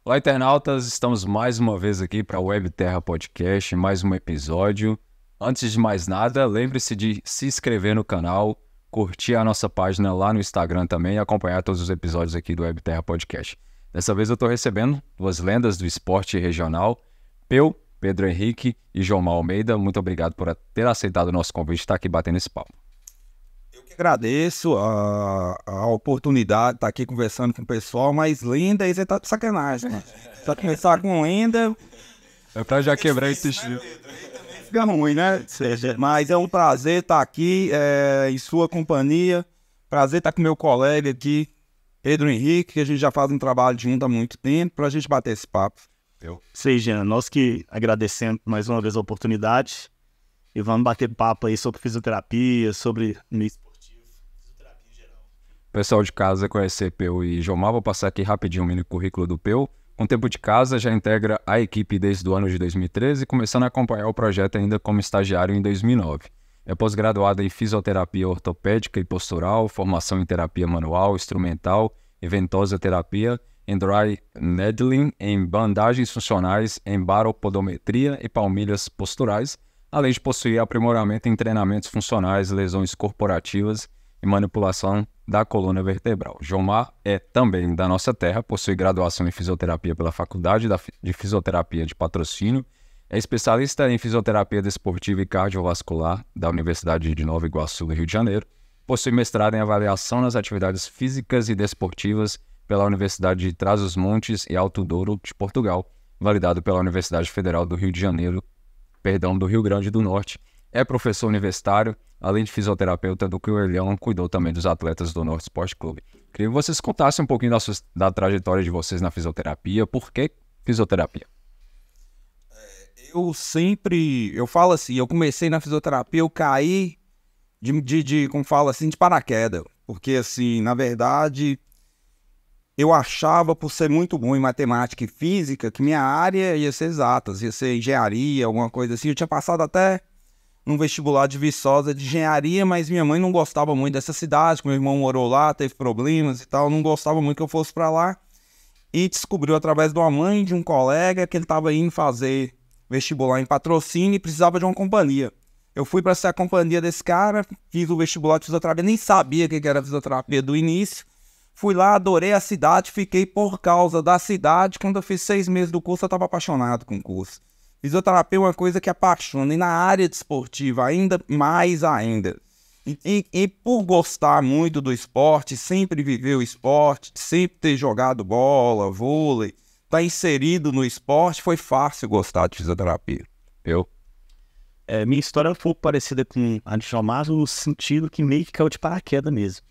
Olá, internautas, estamos mais uma vez aqui para o Web Terra Podcast, mais um episódio. Antes de mais nada, lembre-se de se inscrever no canal, curtir a nossa página lá no Instagram também e acompanhar todos os episódios aqui do Web Terra Podcast. Dessa vez eu estou recebendo duas lendas do esporte regional, Pedro Henrique e Jomar Almeida. Muito obrigado por ter aceitado o nosso convite e estar aqui batendo esse papo. Eu que agradeço a oportunidade de estar aqui conversando com o pessoal, mas lenda aí você tá de sacanagem, né? Só começar com lenda... É pra já quebrar esse estilo. Fica ruim, né? Mas é um prazer estar aqui em sua companhia. Prazer estar com meu colega aqui, Pedro Henrique, que a gente já faz um trabalho junto há muito tempo, para a gente bater esse papo. Seja, nós que agradecemos mais uma vez a oportunidade e vamos bater papo aí sobre fisioterapia, sobre meio esportivo, fisioterapia em geral. Pessoal de casa conhecer Peu e Jomar, vou passar aqui rapidinho o mini currículo do Peu. Com tempo de casa, já integra a equipe desde o ano de 2013, começando a acompanhar o projeto ainda como estagiário em 2009. É pós-graduado em fisioterapia ortopédica e postural, formação em terapia manual, instrumental e ventosa terapia, em dry needling, em bandagens funcionais, em baropodometria e palmilhas posturais, além de possuir aprimoramento em treinamentos funcionais, lesões corporativas e manipulação da coluna vertebral. Jomar é também da nossa terra, possui graduação em fisioterapia pela Faculdade de Fisioterapia de Patrocínio, é especialista em fisioterapia desportiva e cardiovascular da Universidade de Nova Iguaçu, no Rio de Janeiro, possui mestrado em avaliação nas atividades físicas e desportivas pela Universidade de Trás-os-Montes e Alto Douro de Portugal, validado pela Universidade Federal do Rio Grande do Norte. É professor universitário, além de fisioterapeuta do Coelhão, cuidou também dos atletas do Norte Esporte Clube. Queria que vocês contassem um pouquinho da trajetória de vocês na fisioterapia. Por que fisioterapia? Eu falo assim, eu comecei na fisioterapia, eu caí como fala assim, de paraquedas. Porque assim, na verdade, eu achava, por ser muito bom em matemática e física, que minha área ia ser exatas, ia ser engenharia, alguma coisa assim. Eu tinha passado até num vestibular de Viçosa de engenharia, mas minha mãe não gostava muito dessa cidade, meu irmão morou lá, teve problemas e tal, não gostava muito que eu fosse para lá. E descobriu através de uma mãe de um colega que ele estava indo fazer vestibular em Patrocínio e precisava de uma companhia. Eu fui para ser a companhia desse cara, fiz o vestibular de fisioterapia, nem sabia o que era fisioterapia do início. Fui lá, adorei a cidade, fiquei por causa da cidade. Quando eu fiz 6 meses do curso, eu estava apaixonado com o curso. Fisioterapia é uma coisa que apaixona, e na área desportiva ainda mais ainda. E por gostar muito do esporte, sempre viver o esporte, sempre ter jogado bola, vôlei, estar inserido no esporte, foi fácil gostar de fisioterapia. Minha história é um pouco parecida com a de Jomar, no sentido que meio que caiu de paraquedas mesmo.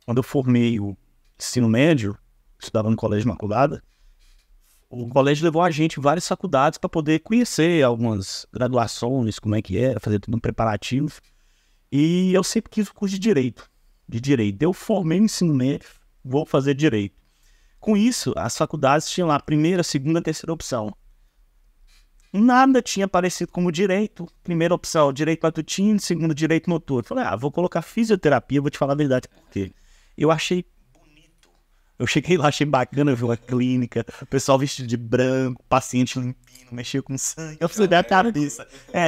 Quando eu formei o ensino médio, estudava no Colégio Imaculada, o colégio levou a gente em várias faculdades para poder conhecer algumas graduações, como é que era, fazer tudo um preparativo. E eu sempre quis o curso de Direito. Eu formei o ensino médio, vou fazer Direito. Com isso, as faculdades tinham lá a primeira, segunda, terceira opção. Nada tinha aparecido como Direito. Primeira opção, Direito matutino, segunda, Direito noturno. Falei, vou colocar fisioterapia, vou te falar a verdade por quê. Eu achei bonito. Eu cheguei lá, achei bacana ver uma clínica, o pessoal vestido de branco, paciente limpinho, mexia com sangue. Eu falei, a cara disso.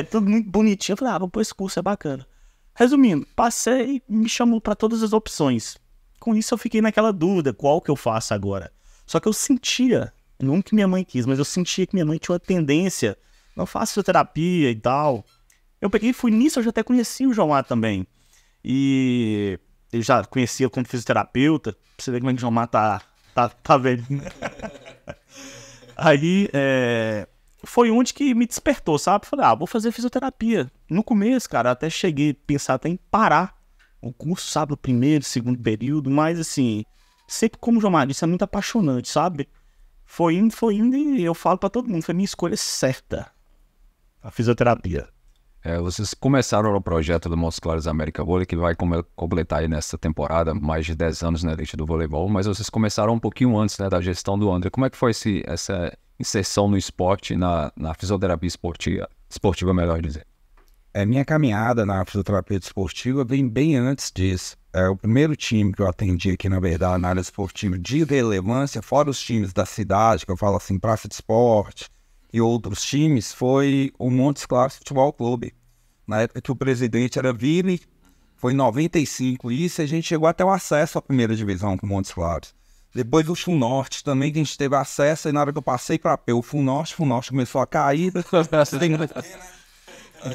Tudo muito bonitinho. Eu falei, vou pôr esse curso, é bacana. Resumindo, passei e me chamou para todas as opções. Com isso eu fiquei naquela dúvida, qual que eu faço agora? Só que eu sentia, não que minha mãe quis, mas eu sentia que minha mãe tinha uma tendência, não faço fisioterapia e tal. Eu peguei e fui nisso, eu já até conheci o Jomar também. E eu já conhecia como fisioterapeuta, pra você ver como é que o Jomar tá velho. Aí, foi onde que me despertou, sabe? Falei, vou fazer fisioterapia. No começo, cara, até cheguei a pensar até em parar o curso, sabe? O primeiro, segundo período, mas assim, sempre como o Jomar disse, é muito apaixonante, sabe? Foi indo e eu falo pra todo mundo, foi a minha escolha certa, a fisioterapia. Vocês começaram o projeto do Montes Claros América Vôlei, que vai completar aí nessa temporada mais de 10 anos na elite do voleibol, mas vocês começaram um pouquinho antes, né, da gestão do André. Como é que foi essa inserção no esporte, na fisioterapia esportiva, melhor dizer? Minha caminhada na fisioterapia desportiva vem bem antes disso. o primeiro time que eu atendi aqui, na verdade, na área esportiva de relevância, fora os times da cidade, que eu falo assim, Praça de Esporte e outros times, foi o Montes Claros Futebol Clube. Na época que o presidente era Vili, foi em 95 isso, e a gente chegou até o acesso à primeira divisão com o Montes Claros. Depois o FUNORTE também, que a gente teve acesso, e na hora que eu passei para o FUNORTE começou a cair.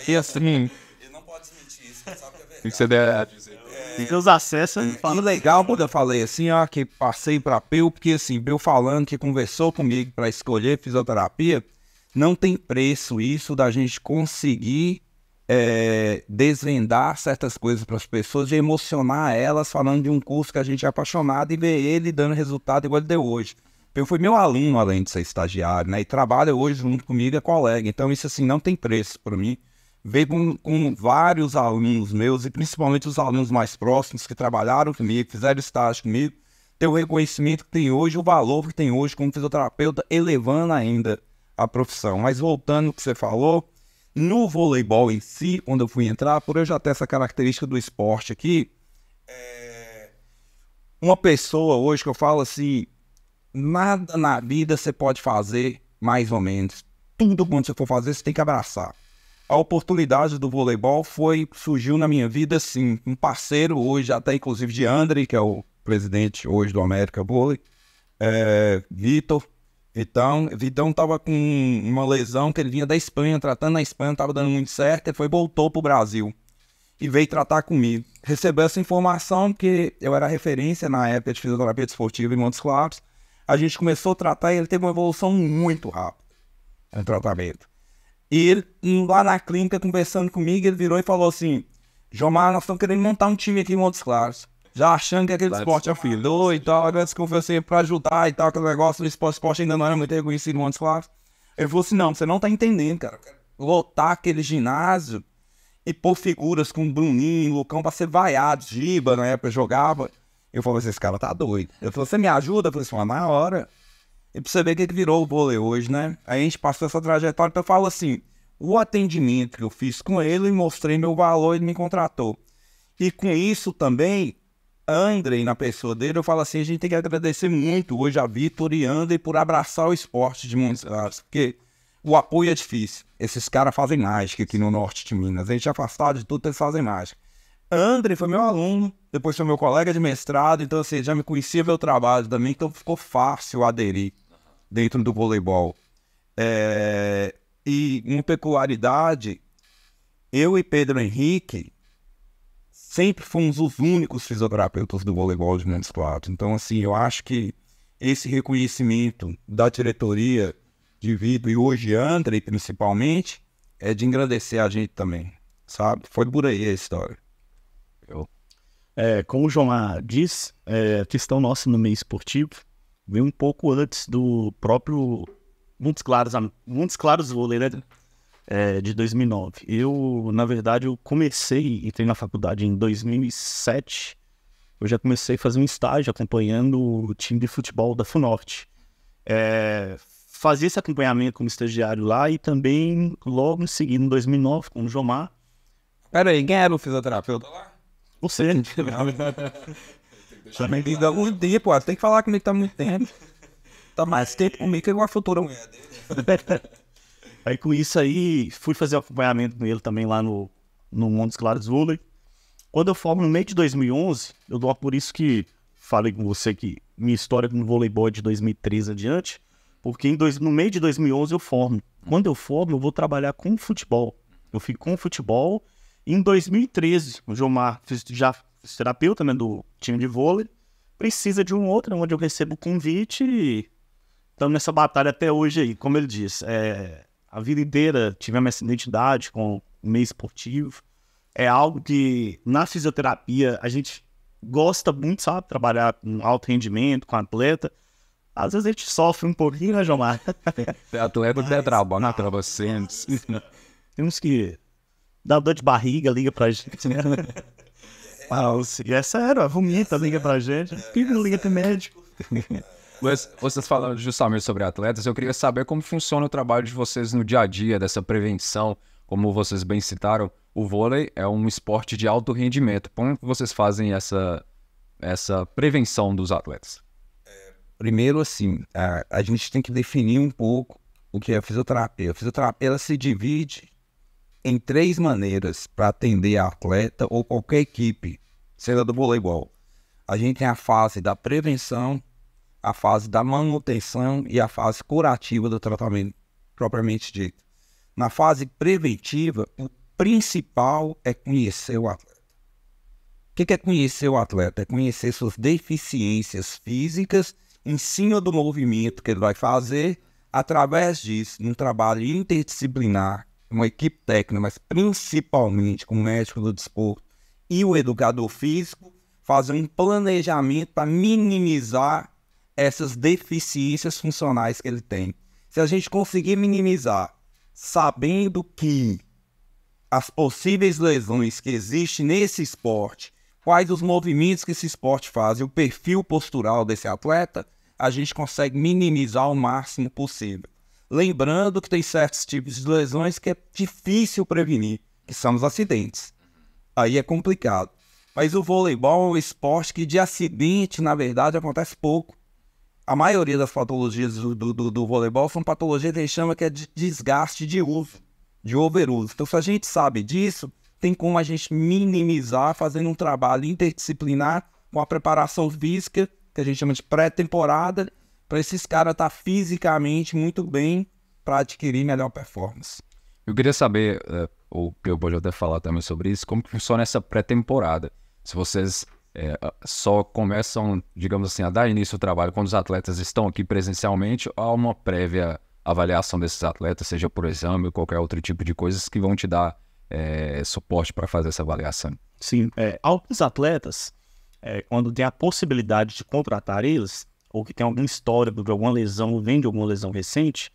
E assim, ele não pode desmentir isso, sabe que é verdade. O que você deve dizer? E os acessos, E legal quando eu falei assim, ó, que passei para Peu, porque assim, Peu falando que conversou comigo para escolher fisioterapia, não tem preço isso da gente conseguir desvendar certas coisas para as pessoas, de emocionar elas falando de um curso que a gente é apaixonado e ver ele dando resultado igual ele deu hoje. Peu foi meu aluno, além de ser estagiário, né? E trabalha hoje junto comigo, é colega. Então isso assim não tem preço para mim. Veio com vários alunos meus, e principalmente os alunos mais próximos que trabalharam comigo, fizeram estágio comigo, ter o reconhecimento que tem hoje, o valor que tem hoje como fisioterapeuta, elevando ainda a profissão. Mas voltando ao que você falou, no voleibol em si, quando eu fui entrar, por eu já ter essa característica do esporte aqui, uma pessoa hoje que eu falo assim, nada na vida você pode fazer mais ou menos. Tudo quando você for fazer, você tem que abraçar. A oportunidade do voleibol surgiu na minha vida, assim, um parceiro hoje, até inclusive de André, que é o presidente hoje do América Vôlei, Vitor. Vitão estava com uma lesão que ele vinha da Espanha, tratando na Espanha, não estava dando muito certo, ele voltou para o Brasil e veio tratar comigo. Recebeu essa informação, porque eu era referência na época de fisioterapia desportiva em Montes Claros. A gente começou a tratar e ele teve uma evolução muito rápida no tratamento. E ele, lá na clínica, conversando comigo, ele virou e falou assim: Jomar, nós estamos querendo montar um time aqui em Montes Claros. Já achando que aquele esporte afilou e tal, antes que eu fosse pra ajudar e tal, aquele negócio do esporte ainda não era muito reconhecido em Montes Claros. Ele falou assim: não, você não tá entendendo, cara. Eu quero lotar aquele ginásio e pôr figuras com Bruninho, Lucão, pra ser vaiado, Giba, na época jogava. Eu falei assim: esse cara tá doido. Ele falou: você me ajuda? Eu falei assim: na hora. E pra você ver o que virou o vôlei hoje, né? Aí a gente passou essa trajetória, então eu falo assim, o atendimento que eu fiz com ele, mostrei meu valor, ele me contratou. E com isso também, André, na pessoa dele, eu falo assim, a gente tem que agradecer muito hoje a Vitor e André por abraçar o esporte de Montes Claros, porque o apoio é difícil. Esses caras fazem mágica aqui no norte de Minas. A gente é afastado de tudo, eles fazem mágica. André foi meu aluno, depois foi meu colega de mestrado, então assim, já me conhecia meu trabalho também, então ficou fácil aderir dentro do voleibol. E uma peculiaridade, eu e Pedro Henrique sempre fomos os únicos fisioterapeutas do voleibol de Montes Claros. Então, assim, eu acho que esse reconhecimento da diretoria de Vitor e hoje André, principalmente, é de engrandecer a gente também, sabe? Foi por aí a história. Como o João diz, a questão nossa no meio esportivo veio um pouco antes do próprio Montes Claros Vôlei, né? De 2009. Eu, na verdade, entrei na faculdade em 2007. Eu já comecei a fazer um estágio acompanhando o time de futebol da FUNORTE. Fazia esse acompanhamento como estagiário lá e também, logo em seguida, em 2009, com o Jomar. Pera aí, quem era o fisioterapeuta lá? Você. Já me liga há muito tempo, tem que falar comigo que tá há muito tempo. Tá mais tempo comigo que uma futura mulher dele. Aí com isso aí, fui fazer o acompanhamento com ele também lá no Montes Claros Vôlei. Quando eu formo no meio de 2011, eu dou por isso que falei com você que minha história no voleibol é de 2013 adiante, porque no meio de 2011 eu formo. Quando eu formo, eu vou trabalhar com futebol. Eu fico com futebol. Em 2013, o Jomar, já fisioterapeuta, né, do time de vôlei, precisa de um outro, onde eu recebo o convite e estamos nessa batalha até hoje aí. Como ele diz, a vida inteira tivemos essa identidade com o meio esportivo. É algo que na fisioterapia a gente gosta muito, sabe? Trabalhar com alto rendimento, com atleta. Às vezes a gente sofre um pouquinho, né, Jomar? Atleta até trabalha pra você. Temos que dar dor de barriga, liga pra gente, né? É sério, vomita, liga pra gente. Por que não liga pro médico? Mas vocês falando justamente sobre atletas, eu queria saber como funciona o trabalho de vocês no dia a dia, dessa prevenção, como vocês bem citaram. o vôlei é um esporte de alto rendimento. Como vocês fazem essa prevenção dos atletas? Primeiro, assim, a gente tem que definir um pouco o que é a fisioterapia. A fisioterapia ela se divide em 3 maneiras para atender a atleta ou qualquer equipe, seja do voleibol. A gente tem a fase da prevenção, a fase da manutenção e a fase curativa do tratamento propriamente dito. Na fase preventiva, o principal é conhecer o atleta. O que é conhecer o atleta? É conhecer suas deficiências físicas em cima do movimento que ele vai fazer. Através disso, num trabalho interdisciplinar, uma equipe técnica, mas principalmente com o médico do desporto e o educador físico, fazer um planejamento para minimizar essas deficiências funcionais que ele tem. Se a gente conseguir minimizar, sabendo que as possíveis lesões que existem nesse esporte, quais os movimentos que esse esporte faz e o perfil postural desse atleta, a gente consegue minimizar o máximo possível. Lembrando que tem certos tipos de lesões que é difícil prevenir, que são os acidentes. Aí é complicado. Mas o voleibol é um esporte que de acidente, na verdade, acontece pouco. A maioria das patologias do voleibol são patologias que a gente chama que é de desgaste de uso, de overuso. Então, se a gente sabe disso, tem como a gente minimizar fazendo um trabalho interdisciplinar com a preparação física, que a gente chama de pré-temporada, para esses caras estar fisicamente muito bem para adquirir melhor performance. Eu queria saber, ou que eu pode até falar também sobre isso, como que funciona essa pré-temporada. Se vocês só começam, digamos assim, a dar início ao trabalho quando os atletas estão aqui presencialmente, ou há uma prévia avaliação desses atletas, seja por exame ou qualquer outro tipo de coisas que vão te dar suporte para fazer essa avaliação? Sim, alguns atletas, quando tem a possibilidade de contratar eles, ou que tem alguma história de alguma lesão, ou vem de alguma lesão recente,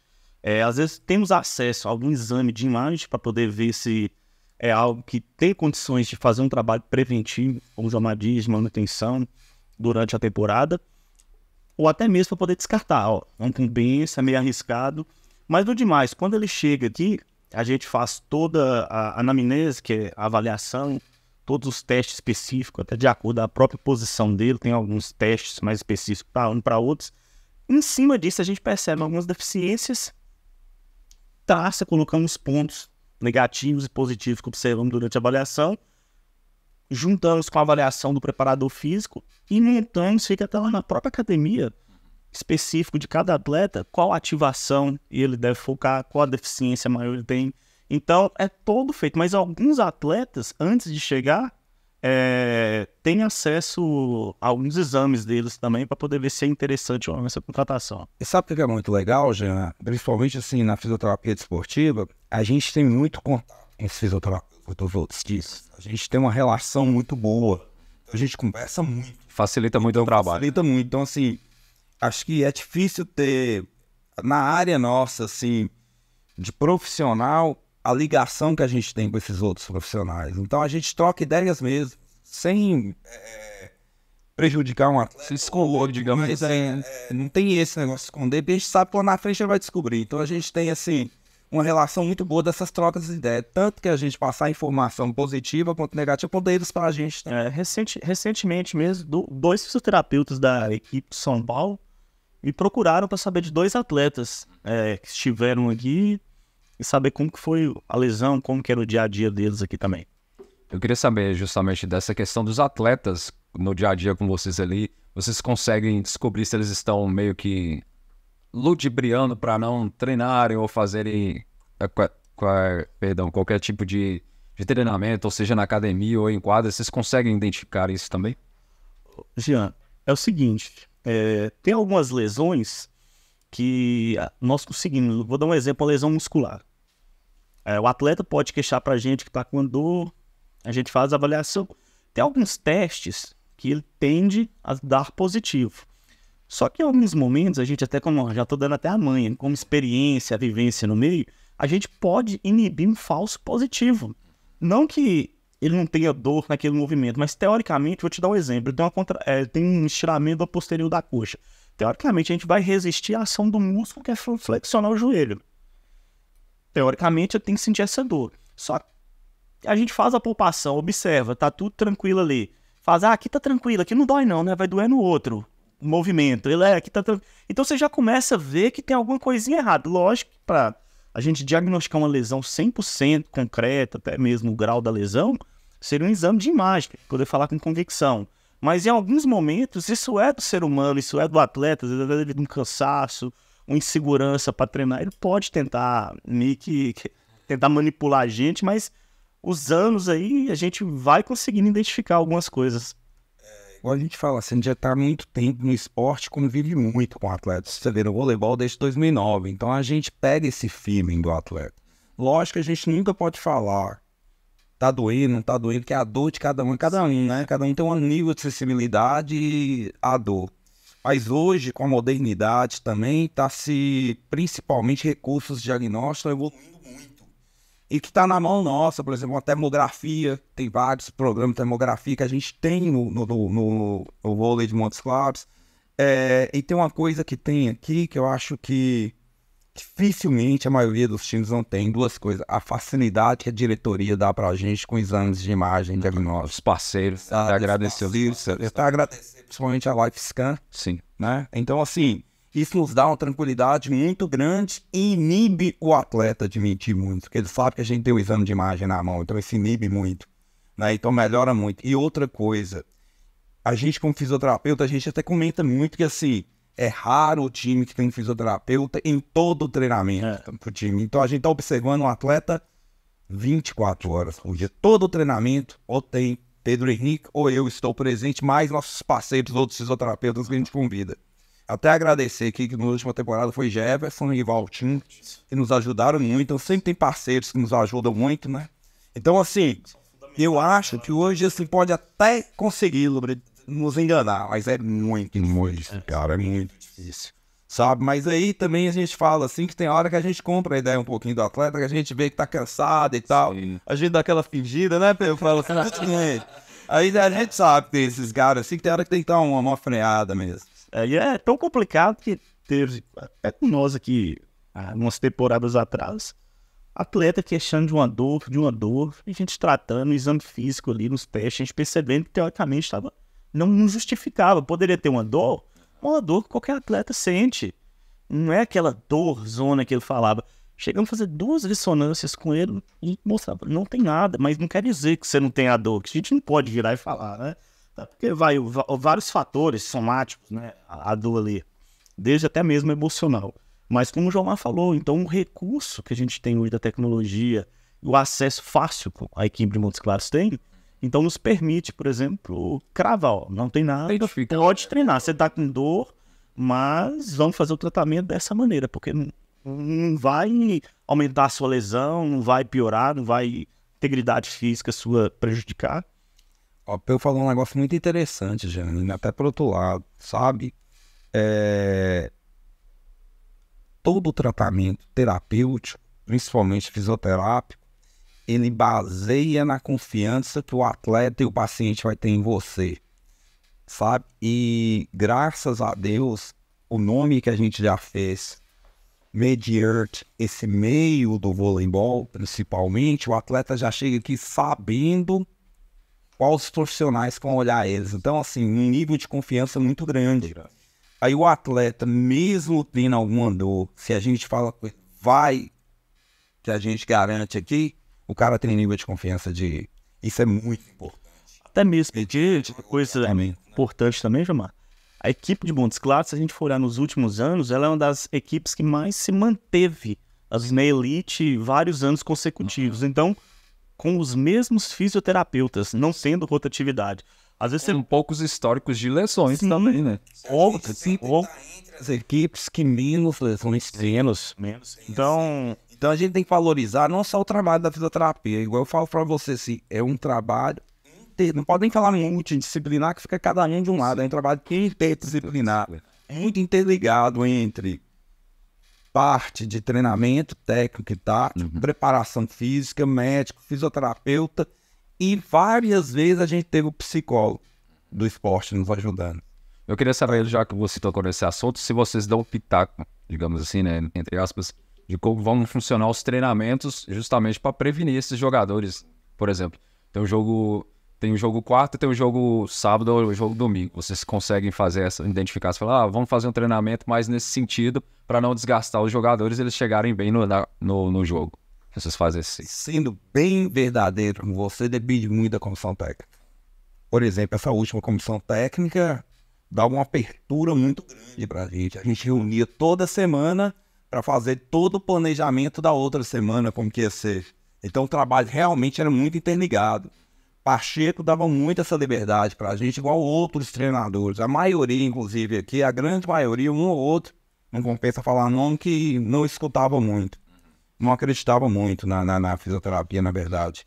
às vezes temos acesso a algum exame de imagem para poder ver se é algo que tem condições de fazer um trabalho preventivo, como Jomar diz, de manutenção durante a temporada, ou até mesmo para poder descartar, não compensa, é meio arriscado. Mas no demais, quando ele chega aqui, a gente faz toda a anamnese, que é a avaliação, todos os testes específicos, até de acordo com a própria posição dele, tem alguns testes mais específicos para um para outros. Em cima disso, a gente percebe algumas deficiências, traça, colocando os pontos negativos e positivos que observamos durante a avaliação, juntamos com a avaliação do preparador físico e montamos, fica até lá na própria academia, específico de cada atleta, qual ativação ele deve focar, qual a deficiência maior ele tem. Então, é todo feito. Mas alguns atletas, antes de chegar, têm acesso a alguns exames deles também para poder ver se é interessante ou não essa contratação. E sabe o que é muito legal, Jean? Principalmente assim, na fisioterapia desportiva, a gente tem muito contato com os fisioterapeutas. A gente tem uma relação muito boa. A gente conversa muito. Facilita muito o trabalho. Facilita muito. Então, assim, acho que é difícil ter, na área nossa, assim, de profissional, a ligação que a gente tem com esses outros profissionais. Então, a gente troca ideias mesmo, sem prejudicar um atleta. Se esconde, digamos assim. Não tem esse negócio de esconder, porque a gente sabe que lá na frente ele vai descobrir. Então, a gente tem, assim, uma relação muito boa dessas trocas de ideias. Tanto que a gente passar informação positiva quanto negativa, poder eles para a gente. Recentemente mesmo, 2 fisioterapeutas da equipe de São Paulo me procuraram para saber de 2 atletas que estiveram aqui e saber como que foi a lesão, como que era o dia a dia deles aqui também. Eu queria saber justamente dessa questão dos atletas no dia a dia com vocês ali. Vocês conseguem descobrir se eles estão meio que ludibriando para não treinarem ou fazerem qualquer tipo de treinamento, ou seja, na academia ou em quadra? Vocês conseguem identificar isso também? Jean, é o seguinte, tem algumas lesões que nós conseguimos. Vou dar um exemplo, a lesão muscular. O atleta pode queixar para a gente que está com dor, a gente faz a avaliação. Tem alguns testes que ele tende a dar positivo. Só que em alguns momentos, a gente até, como já estou dando até a manha, como experiência, a vivência no meio, a gente pode inibir um falso positivo. Não que ele não tenha dor naquele movimento, mas teoricamente, vou te dar um exemplo, tem um estiramento posterior da coxa. Teoricamente, a gente vai resistir à ação do músculo que é flexionar o joelho. Teoricamente, eu tenho que sentir essa dor. Só A gente faz a palpação, observa, tá tudo tranquilo ali. Faz, aqui tá tranquilo, aqui não dói não, né? Vai doer no outro movimento. Aqui tá tranquilo. Então você já começa a ver que tem alguma coisinha errada. Lógico que para a gente diagnosticar uma lesão 100% concreta, até mesmo o grau da lesão, seria um exame de imagem, poder falar com convicção. Mas em alguns momentos, isso é do ser humano, isso é do atleta, às vezes ele tem um cansaço, uma insegurança para treinar. Ele pode tentar meio que tentar manipular a gente, mas os anos aí a gente vai conseguindo identificar algumas coisas. Igual a gente fala, assim, a gente já está há muito tempo no esporte, convive muito com atletas. Você vê no voleibol desde 2009, então a gente pega esse feeling do atleta. Lógico que a gente nunca pode falar, tá doendo, não tá doendo, que é a dor de cada um, né? Cada um tem um nível de sensibilidade à dor. Mas hoje, com a modernidade também, principalmente recursos de diagnóstico evoluindo muito. E que está na mão nossa, por exemplo, uma termografia, tem vários programas de termografia que a gente tem no vôlei de Montes Claros. E tem uma coisa que tem aqui que eu acho que dificilmente a maioria dos times não tem, duas coisas. A facilidade que a diretoria dá pra gente com exames de imagem, diagnóstico. Os parceiros, agradecer principalmente a LifeScan. Sim. Né? Então, assim, isso nos dá uma tranquilidade muito grande e inibe o atleta de mentir muito, porque ele sabe que a gente tem o exame de imagem na mão, então isso inibe muito, né? Então melhora muito. E outra coisa, a gente como fisioterapeuta, a gente até comenta muito que, assim, é raro o time que tem um fisioterapeuta em todo o treinamento pro time. Então a gente tá observando um atleta 24 horas por dia. Todo o treinamento, ou tem Pedro Henrique, ou eu estou presente, mais nossos parceiros, outros fisioterapeutas que a gente convida. Até agradecer aqui que na última temporada foi Jefferson e Valtinho, que nos ajudaram muito. Então sempre tem parceiros que nos ajudam muito, né? Então, assim, eu acho que hoje assim, pode até conseguir nos enganar, mas é muito difícil, cara, é muito difícil. Sabe? Mas aí também a gente fala assim que tem hora que a gente compra a ideia um pouquinho do atleta, que a gente vê que tá cansado e tal. Sim. A gente dá aquela fingida, né, Pedro? Eu falo assim, aí a gente sabe que tem esses caras assim que tem hora que tem que dar uma freada mesmo. E é tão complicado que teve, até com nós aqui, umas temporadas atrás, atleta queixando de uma dor, e a gente tratando o exame físico ali nos testes, a gente percebendo que teoricamente não justificava. Poderia ter uma dor que qualquer atleta sente. Não é aquela dor zona que ele falava. Chegamos a fazer 2 ressonâncias com ele e mostrava, não tem nada, mas não quer dizer que você não tem a dor, que a gente não pode virar e falar, né? Porque vários fatores somáticos, né? A dor ali, desde até mesmo emocional. Mas como o Jomar falou, então o recurso que a gente tem hoje da tecnologia, o acesso fácil que a equipe de Montes Claros tem, então nos permite, por exemplo, cravar, não tem nada, pode treinar. Você tá com dor, mas vamos fazer o tratamento dessa maneira, porque não vai aumentar a sua lesão, não vai piorar, não vai integridade física sua prejudicar. Eu falou um negócio muito interessante, Janine, até por outro lado, sabe? Todo o tratamento terapêutico, principalmente fisioterápico, ele baseia na confiança que o atleta e o paciente vai ter em você, sabe? E graças a Deus, o nome que a gente já fez, mediante esse meio do voleibol, principalmente, o atleta já chega aqui sabendo quais os profissionais vão olhar eles. Então, assim, um nível de confiança muito grande. Aí o atleta, mesmo tendo alguma dor, se a gente fala, que a gente garante aqui, o cara tem nível de confiança de ir. Isso é muito importante. Até mesmo, coisa importante também, Jomar. A equipe de Montes Claros, se a gente for olhar nos últimos anos, ela é uma das equipes que mais se manteve na elite vários anos consecutivos. Então, com os mesmos fisioterapeutas, não sendo rotatividade. Às vezes tem poucos históricos de lesões também, né? Entre as equipes que menos lesões menos. Então a gente tem que valorizar não só o trabalho da fisioterapia, igual eu falo pra você, assim, é um trabalho inteiro, não pode nem falar multidisciplinar, que fica cada um de um lado, é um trabalho interdisciplinar, muito interligado entre parte de treinamento técnico e tático, preparação física, médico, fisioterapeuta, e várias vezes a gente teve o psicólogo do esporte nos ajudando. Eu queria saber, já que você tocou nesse assunto, se vocês dão pitaco, digamos assim, né, entre aspas, de como vão funcionar os treinamentos justamente para prevenir esses jogadores por exemplo, tem o jogo quarto, tem o jogo sábado ou o jogo domingo. Vocês conseguem fazer essa identificação, falar, vamos fazer um treinamento mais nesse sentido para não desgastar os jogadores e eles chegarem bem no jogo. Vocês fazem assim. Sendo bem verdadeiro com você, depende muito da comissão técnica. Por exemplo, essa última comissão técnica dá uma abertura muito grande pra gente. A gente reunia toda semana para fazer todo o planejamento da outra semana, como que ia ser. Então o trabalho realmente era muito interligado. Pacheco dava muito essa liberdade pra gente, igual outros treinadores. A maioria, inclusive, aqui, a grande maioria, um ou outro, não compensa falar nome, que não escutava muito. Não acreditava muito na fisioterapia, na verdade.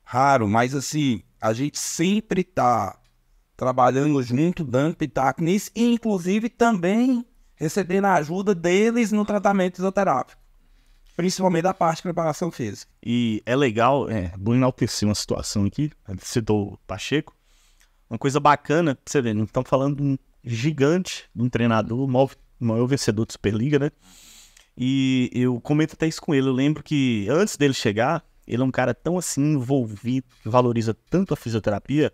Raro, mas assim, a gente sempre tá trabalhando junto, dando pitaco nisso, e inclusive também recebendo a ajuda deles no tratamento fisioterápico. Principalmente da parte de preparação física. E é legal, vou enaltecer uma situação aqui, citou o Pacheco, uma coisa bacana, pra você ver, não estamos falando de um gigante, de um treinador, o maior vencedor de Superliga, né? E eu comento até isso com ele. Eu lembro que antes dele chegar, ele é um cara tão assim envolvido, que valoriza tanto a fisioterapia.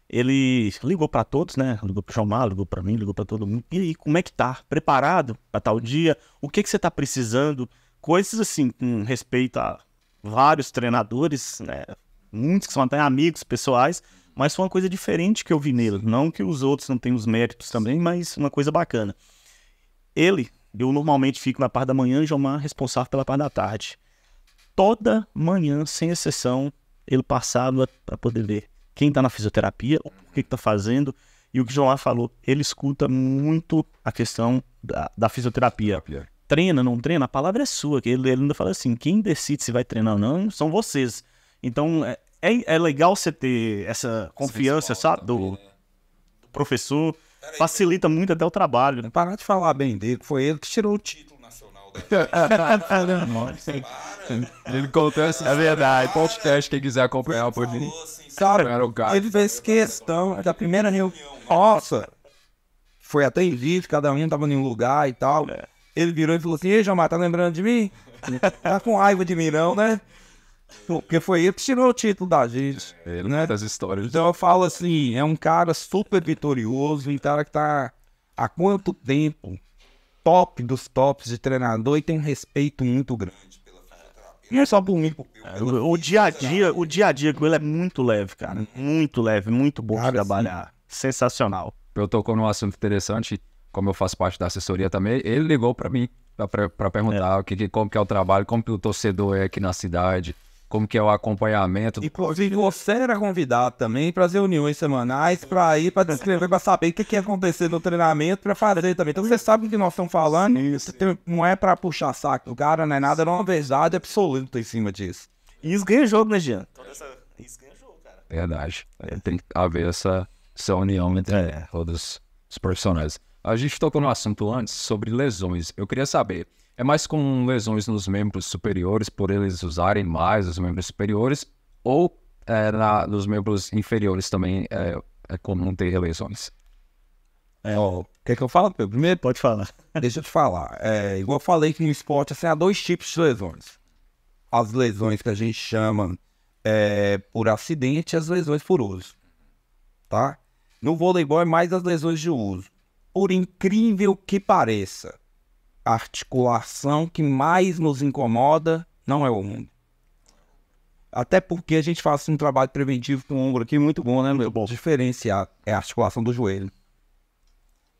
Ele ligou pra todos, né? Ligou pro Jomar, ligou pra mim, ligou pra todo mundo. E aí, como é que tá? Preparado pra tal dia? O que você tá precisando? Coisas assim, com respeito a vários treinadores, né? Muitos que são até amigos pessoais, mas foi uma coisa diferente que eu vi nele. Não que os outros não tenham os méritos também, mas uma coisa bacana. Eu normalmente fico na parte da manhã e Jomar responsável pela parte da tarde. Toda manhã, sem exceção, ele passava para poder ver quem tá na fisioterapia, o que tá fazendo. E o que o Jomar falou, ele escuta muito a questão da fisioterapia. Treina, não treina, a palavra é sua. Ele ainda fala assim, quem decide se vai treinar ou não são vocês. Então, é legal você ter essa confiança, sabe, do professor. Facilita muito até o trabalho. Parar de falar bem dele, foi ele que tirou o título nacional Ele contou essa. É verdade. Podcast, quem quiser acompanhar por mim. Cara, ele fez questão da primeira reunião. Nossa, foi até em vídeo, cada um tava em um lugar e tal. Ele virou e falou assim, ei, Jomar, tá lembrando de mim? Tá com raiva de mim não, né? Porque foi ele que tirou o título da gente. Ele, né? Das histórias. Então eu falo assim, é um cara super vitorioso, um cara que tá há quanto tempo top dos tops de treinador e tem um respeito muito grande pela fisioterapia. Não é só por mim. O dia a dia com ele é muito leve, cara. Muito leve, muito bom de trabalhar. Sensacional. Eu tocou num assunto interessante, como eu faço parte da assessoria também, ele ligou pra mim pra perguntar como que é o trabalho, como que o torcedor é aqui na cidade, como que é o acompanhamento. Inclusive, você era convidado também para as reuniões semanais, para ir, para descrever, para saber o que ia acontecer no treinamento, para fazer também. Então, você sabe o que nós estamos falando, não é para puxar saco do cara, não é nada, é uma verdade absoluta em cima disso. E isso ganha jogo, né, Jean? Isso ganha jogo, cara. Verdade. Tem que haver essa união entre todos os profissionais. A gente tocou no assunto antes sobre lesões. Eu queria saber, é mais com lesões nos membros superiores, por eles usarem mais os membros superiores, ou nos membros inferiores também é comum ter lesões? Quer que eu fale primeiro? Pode falar. Deixa eu te falar. Igual eu falei que no esporte assim, há dois tipos de lesões. As lesões que a gente chama por acidente e as lesões por uso. Tá? No voleibol é mais as lesões de uso. Por incrível que pareça, a articulação que mais nos incomoda não é o ombro. Até porque a gente faz um trabalho preventivo com o ombro aqui muito bom, né, meu? Bom. Diferenciar é a articulação do joelho.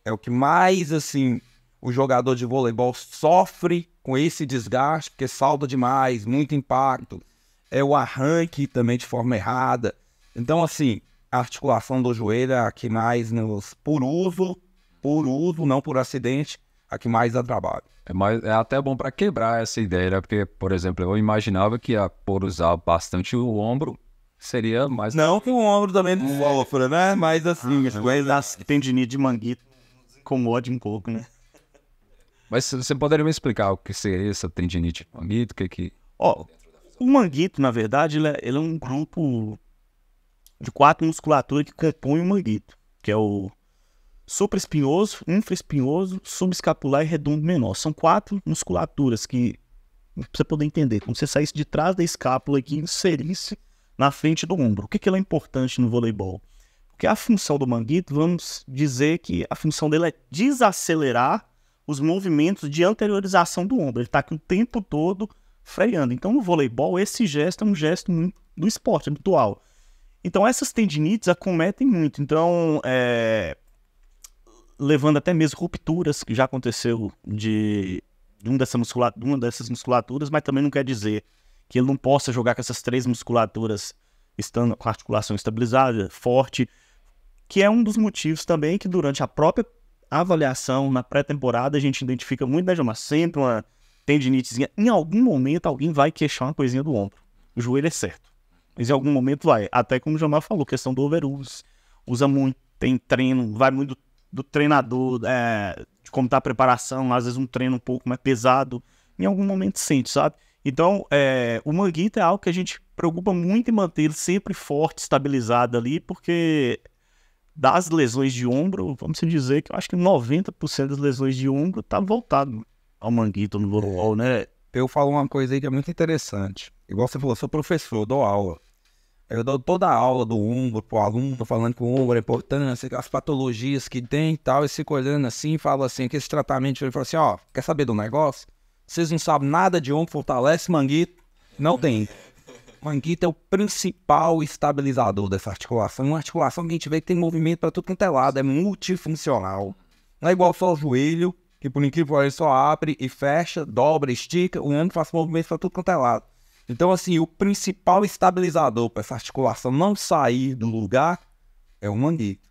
É o que mais, assim, o jogador de voleibol sofre com esse desgaste, porque salta demais, muito impacto. É o arranque também de forma errada. Então, assim, a articulação do joelho é a que mais nos... Por uso, não por acidente, a que mais dá trabalho. É até bom para quebrar essa ideia, né? Porque, por exemplo, eu imaginava que por usar bastante o ombro seria mais... Não que o ombro também não sofra, né? Mas assim... as tendinite de manguito incomoda um pouco, né? Mas você poderia me explicar o que seria essa tendinite de manguito? O manguito, na verdade, ele é um grupo de 4 musculaturas que compõem o manguito, que é o supraespinhoso, infraespinhoso, subescapular e redondo menor. São 4 musculaturas que, pra você poder entender, como você saísse de trás da escápula aqui e inserisse na frente do ombro. O que ele é importante no voleibol? Porque a função do manguito, vamos dizer que a função dele é desacelerar os movimentos de anteriorização do ombro. Ele está aqui o tempo todo freando. Então, no voleibol, esse gesto é um gesto muito do esporte habitual. Então, essas tendinites acometem muito. Então, levando até mesmo rupturas, que já aconteceu de uma dessas musculaturas, mas também não quer dizer que ele não possa jogar com essas 3 musculaturas estando com a articulação estabilizada, forte, que é um dos motivos também que durante a própria avaliação, na pré-temporada, a gente identifica muito, né, Gilmar? Sempre uma tendinitezinha. Em algum momento, alguém vai queixar uma coisinha do ombro. O joelho é certo. Mas em algum momento vai. Até como o Gilmar falou, questão do overuse. Usa muito, tem treino, vai muito do treinador, de como tá a preparação, às vezes um treino um pouco mais pesado. Em algum momento sente, sabe? Então, o manguito é algo que a gente preocupa muito em manter ele sempre forte, estabilizado ali, porque das lesões de ombro, vamos dizer que eu acho que 90% das lesões de ombro tá voltado ao manguito no voleibol, né? Eu falo uma coisa aí que é muito interessante. Igual você falou, sou professor, eu dou aula. Eu dou toda a aula do ombro pro aluno, falando que o ombro é importância, as patologias que tem e tal, e fico olhando assim e falo assim, que esse tratamento, ele fala assim, ó, quer saber do negócio? Vocês não sabem nada de ombro, fortalece manguito, não tem. Manguito é o principal estabilizador dessa articulação. Uma articulação que a gente vê que tem movimento para tudo quanto é lado, é multifuncional. Não é igual só o joelho, que por incrível que pareça só abre e fecha, dobra, estica, o ombro faz movimento para tudo quanto é lado. Então, assim, o principal estabilizador para essa articulação não sair do lugar é o manguito.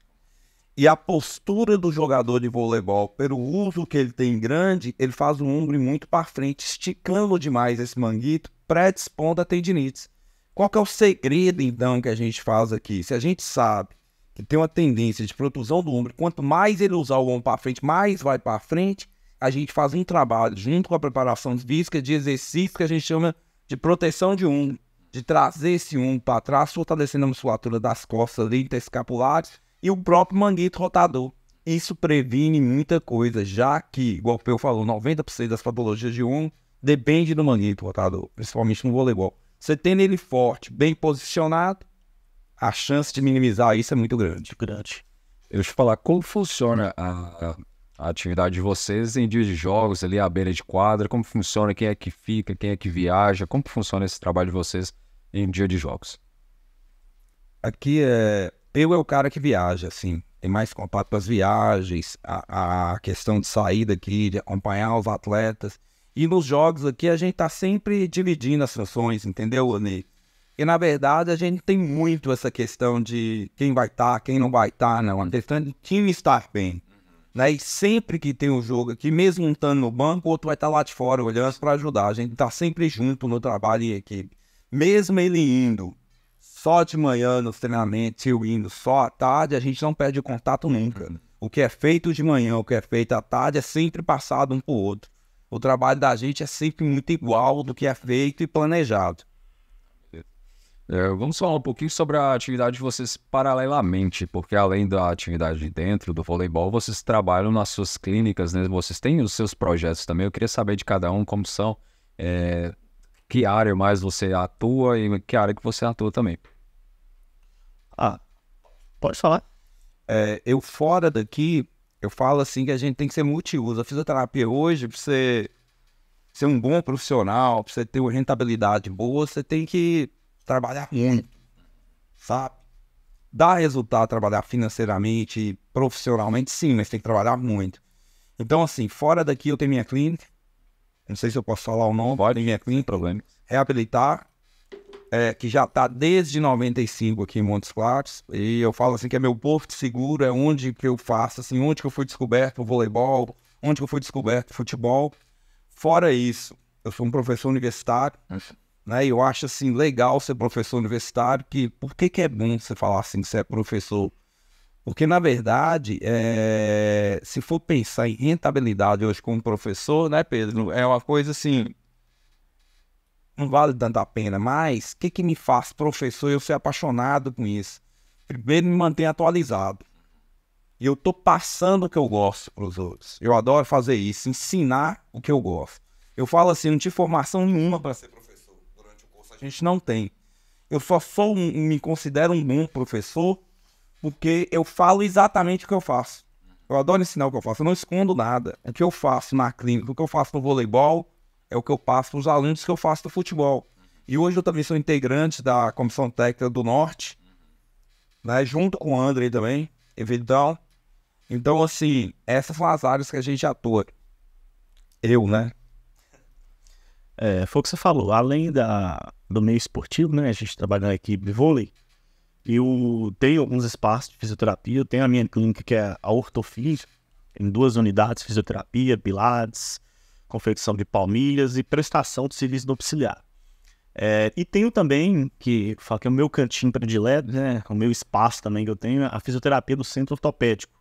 E a postura do jogador de voleibol, pelo uso que ele tem grande, ele faz o ombro muito para frente, esticando demais esse manguito, predispondo a tendinites. Qual que é o segredo, então, que a gente faz aqui? Se a gente sabe que tem uma tendência de protusão do ombro, quanto mais ele usar o ombro para frente, mais vai para frente, a gente faz um trabalho junto com a preparação física de exercício que a gente chama de proteção de ombro, de trazer esse ombro para trás, fortalecendo a musculatura das costas ali, interescapulares, e o próprio manguito rotador. Isso previne muita coisa, já que, igual o Peu falou, 90% das patologias de ombro depende do manguito rotador, principalmente no voleibol. Você tendo ele forte, bem posicionado, a chance de minimizar isso é muito grande. Deixa eu falar, como funciona a atividade de vocês em dias de jogos, ali à beira de quadra? Como funciona? Quem é que fica? Quem é que viaja? Como funciona esse trabalho de vocês em dia de jogos? Aqui eu é o cara que viaja, assim. Tem mais contato com as viagens, a questão de saída aqui, de acompanhar os atletas. E nos jogos aqui a gente tá sempre dividindo as funções, entendeu, Ani? E na verdade a gente tem muito essa questão de quem vai estar, quem não vai estar, não. A questão de time estar bem. Né? E sempre que tem um jogo aqui, mesmo um estando no banco, o outro vai estar lá de fora olhando para ajudar. A gente tá sempre junto no trabalho em equipe. Mesmo ele indo só de manhã nos treinamentos, eu indo só à tarde, a gente não perde contato nunca. O que é feito de manhã, o que é feito à tarde é sempre passado um pro outro. O trabalho da gente é sempre muito igual do que é feito e planejado. Vamos falar um pouquinho sobre a atividade de vocês paralelamente, porque além da atividade dentro do voleibol, vocês trabalham nas suas clínicas, né? Vocês têm os seus projetos também. Eu queria saber de cada um como são, que área mais você atua e que área que você atua também. Pode falar. Eu fora daqui, eu falo assim que a gente tem que ser multiuso. A fisioterapia hoje, para você ser um bom profissional, para você ter uma rentabilidade boa, você tem que trabalhar muito, sabe? Dá resultado trabalhar financeiramente, profissionalmente, sim, mas tem que trabalhar muito. Então, assim, fora daqui eu tenho minha clínica, não sei se eu posso falar o nome, Pode, minha clínica, problema. Reabilitar, que já está desde 95 aqui em Montes Claros, e eu falo assim que é meu porto seguro, é onde que eu faço, assim, onde que eu fui descoberto o voleibol, onde que eu fui descoberto o futebol. Fora isso, eu sou um professor universitário, né? E eu acho assim legal ser professor universitário, por que é bom você falar assim que você é professor? Porque na verdade, se for pensar em rentabilidade hoje como professor, né, Pedro, é uma coisa assim, não vale tanto a pena, mas o que me faz professor eu ser apaixonado com isso? Primeiro, me manter atualizado. E eu tô passando o que eu gosto para os outros. Eu adoro fazer isso, ensinar o que eu gosto. Eu falo assim, não tive formação nenhuma para ser professor durante o curso, a gente não tem. Eu só me considero um bom professor porque eu falo exatamente o que eu faço. Eu adoro ensinar o que eu faço, eu não escondo nada. O que eu faço na clínica, o que eu faço no voleibol, é o que eu passo para os alunos que eu faço no futebol. E hoje eu também sou integrante da Comissão Técnica do Norte, né, junto com o André também, Evidão. Então, assim, essas são as áreas que a gente atua. Eu, né? Foi o que você falou, além do meio esportivo, né, a gente trabalha na equipe de vôlei, eu tenho alguns espaços de fisioterapia, eu tenho a minha clínica que é a Ortofísio, em 2 unidades, fisioterapia, pilates, confecção de palmilhas e prestação de serviço domiciliar. E tenho também, que é o meu cantinho predileto, né, o meu espaço também que eu tenho, a fisioterapia do Centro Ortopédico.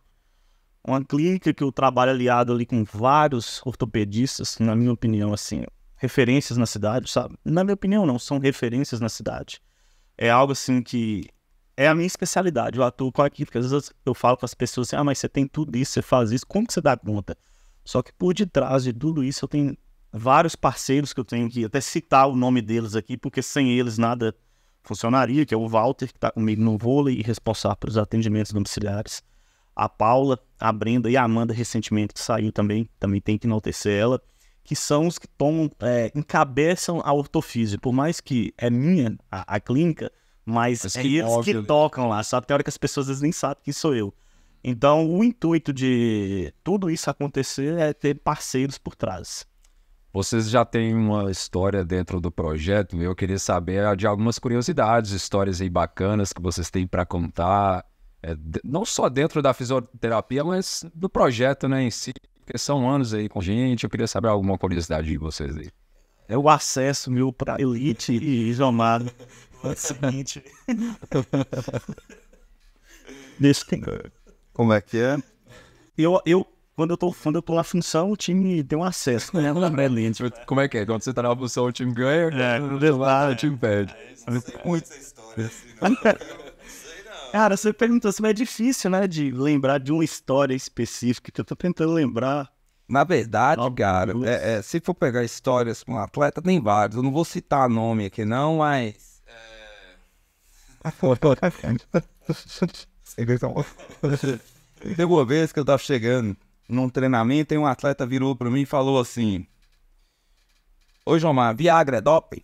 Uma clínica que eu trabalho aliado ali com vários ortopedistas, na minha opinião, assim, referências na cidade, sabe? Na minha opinião, não, são referências na cidade. É algo assim que é a minha especialidade, eu atuo com aquilo, porque às vezes eu falo com as pessoas assim, mas você tem tudo isso, você faz isso, como que você dá conta? Só que por detrás de tudo isso eu tenho vários parceiros que eu tenho que até citar o nome deles aqui, porque sem eles nada funcionaria, que é o Walter, que está comigo no vôlei e responsável pelos atendimentos domiciliares. A Paula, a Brenda e a Amanda, recentemente, que saiu também tem que enaltecer ela, que são os que encabeçam a ortofísio. Por mais que é minha a clínica, mas eles que tocam lá, sabe? Tem hora que as pessoas às vezes nem sabem que sou eu. Então, o intuito de tudo isso acontecer é ter parceiros por trás. Vocês já têm uma história dentro do projeto, eu queria saber de algumas curiosidades, histórias aí bacanas que vocês têm para contar, não só dentro da fisioterapia, mas do projeto, né, em si, porque são anos aí com gente, eu queria saber alguma curiosidade de vocês aí. É o acesso meu para elite e Jomado. É o seguinte... Como é que é? Quando eu tô na função, o time tem um acesso, né? Como é que é? Quando você tá na função, o time ganha, o time perde. Não tem muita história assim, não. Cara, você perguntou se é difícil, né, de lembrar de uma história específica, que eu tô tentando lembrar. Na verdade, cara, se for pegar histórias com um atleta, tem vários. Eu não vou citar nome aqui não, mas... Teve uma vez que eu tava chegando num treinamento e um atleta virou pra mim e falou assim: "Ô, Jomar, Viagra é doping?"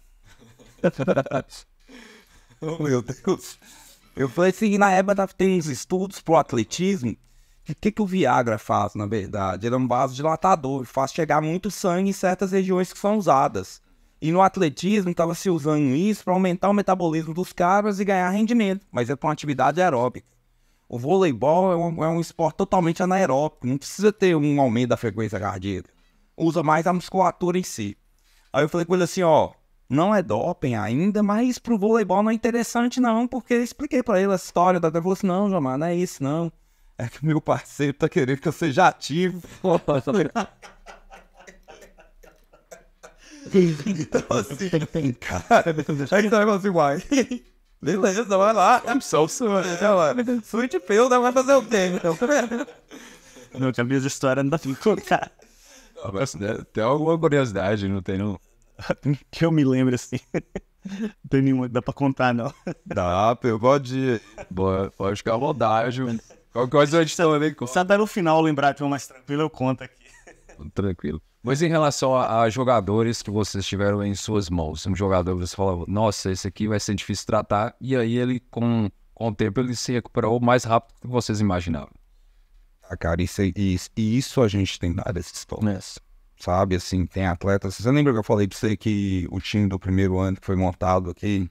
Oh, meu Deus. Eu falei assim, na época tem uns estudos pro atletismo. O que o Viagra faz, na verdade? Ele é um vasodilatador, faz chegar muito sangue em certas regiões que são usadas. E no atletismo estava se usando isso para aumentar o metabolismo dos caras e ganhar rendimento, mas é para uma atividade aeróbica. O voleibol é um esporte totalmente anaeróbico, não precisa ter um aumento da frequência cardíaca. Usa mais a musculatura em si. Aí eu falei com ele assim, ó, não é doping ainda, mas pro voleibol não é interessante não, porque eu expliquei pra ele a história, ele falou assim, não, Jomar, não é isso não. É que meu parceiro tá querendo que eu seja ativo. Então assim, cara, aí tá assim, uai, beleza, vai lá. Sweet pill, vai fazer o quê? Não, que a minha história não dá pra contar. Tem alguma curiosidade, não tem não? Que eu me lembro assim. Não tem nenhuma que dá pra contar, não. Dá, pode ir. Boa, pode ficar à vontade, mano. Qualquer coisa a gente também conta. Se até no final lembrar de uma mais tranquila, eu conto aqui. Tranquilo. Mas em relação a jogadores que vocês tiveram em suas mãos, um jogador que você falou, nossa, esse aqui vai ser difícil de tratar, e aí ele, com o tempo, ele se recuperou mais rápido do que vocês imaginavam. Ah, cara, isso a gente tem dado esses histórias. Sabe, assim, tem atletas. Você lembra que eu falei pra você que o time do primeiro ano que foi montado aqui,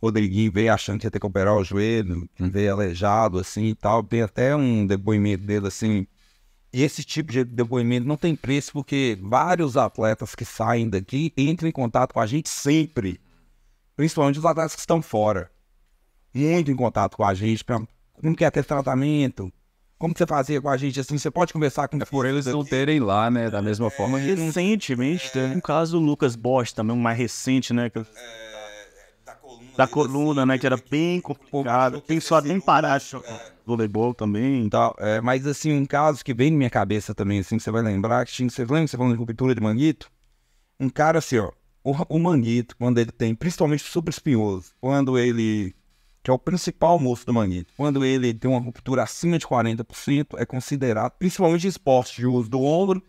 Rodriguinho veio achando que ia ter que operar o joelho, veio aleijado, assim e tal. Tem até um depoimento dele, assim. E esse tipo de depoimento não tem preço, porque vários atletas que saem daqui entram em contato com a gente sempre. Principalmente os atletas que estão fora. Muito em contato com a gente, como que é ter tratamento. Como que você fazia com a gente, assim, você pode conversar com por eles não terem lá, né, da mesma forma. Recentemente, tem um caso do Lucas Bosch, também um mais recente, né, da coluna, né, que era bem complicado, pensou até em parar de jogar voleibol também. Tal, mas, assim, um caso que vem na minha cabeça também, assim, que você vai lembrar, que você lembra que você falou de ruptura de manguito? Um cara, assim, ó, O Manguito, quando ele tem, principalmente o super espinhoso, quando ele, que é o principal moço do Manguito, quando ele tem uma ruptura acima de 40%, é considerado, principalmente em esporte de uso do ombro,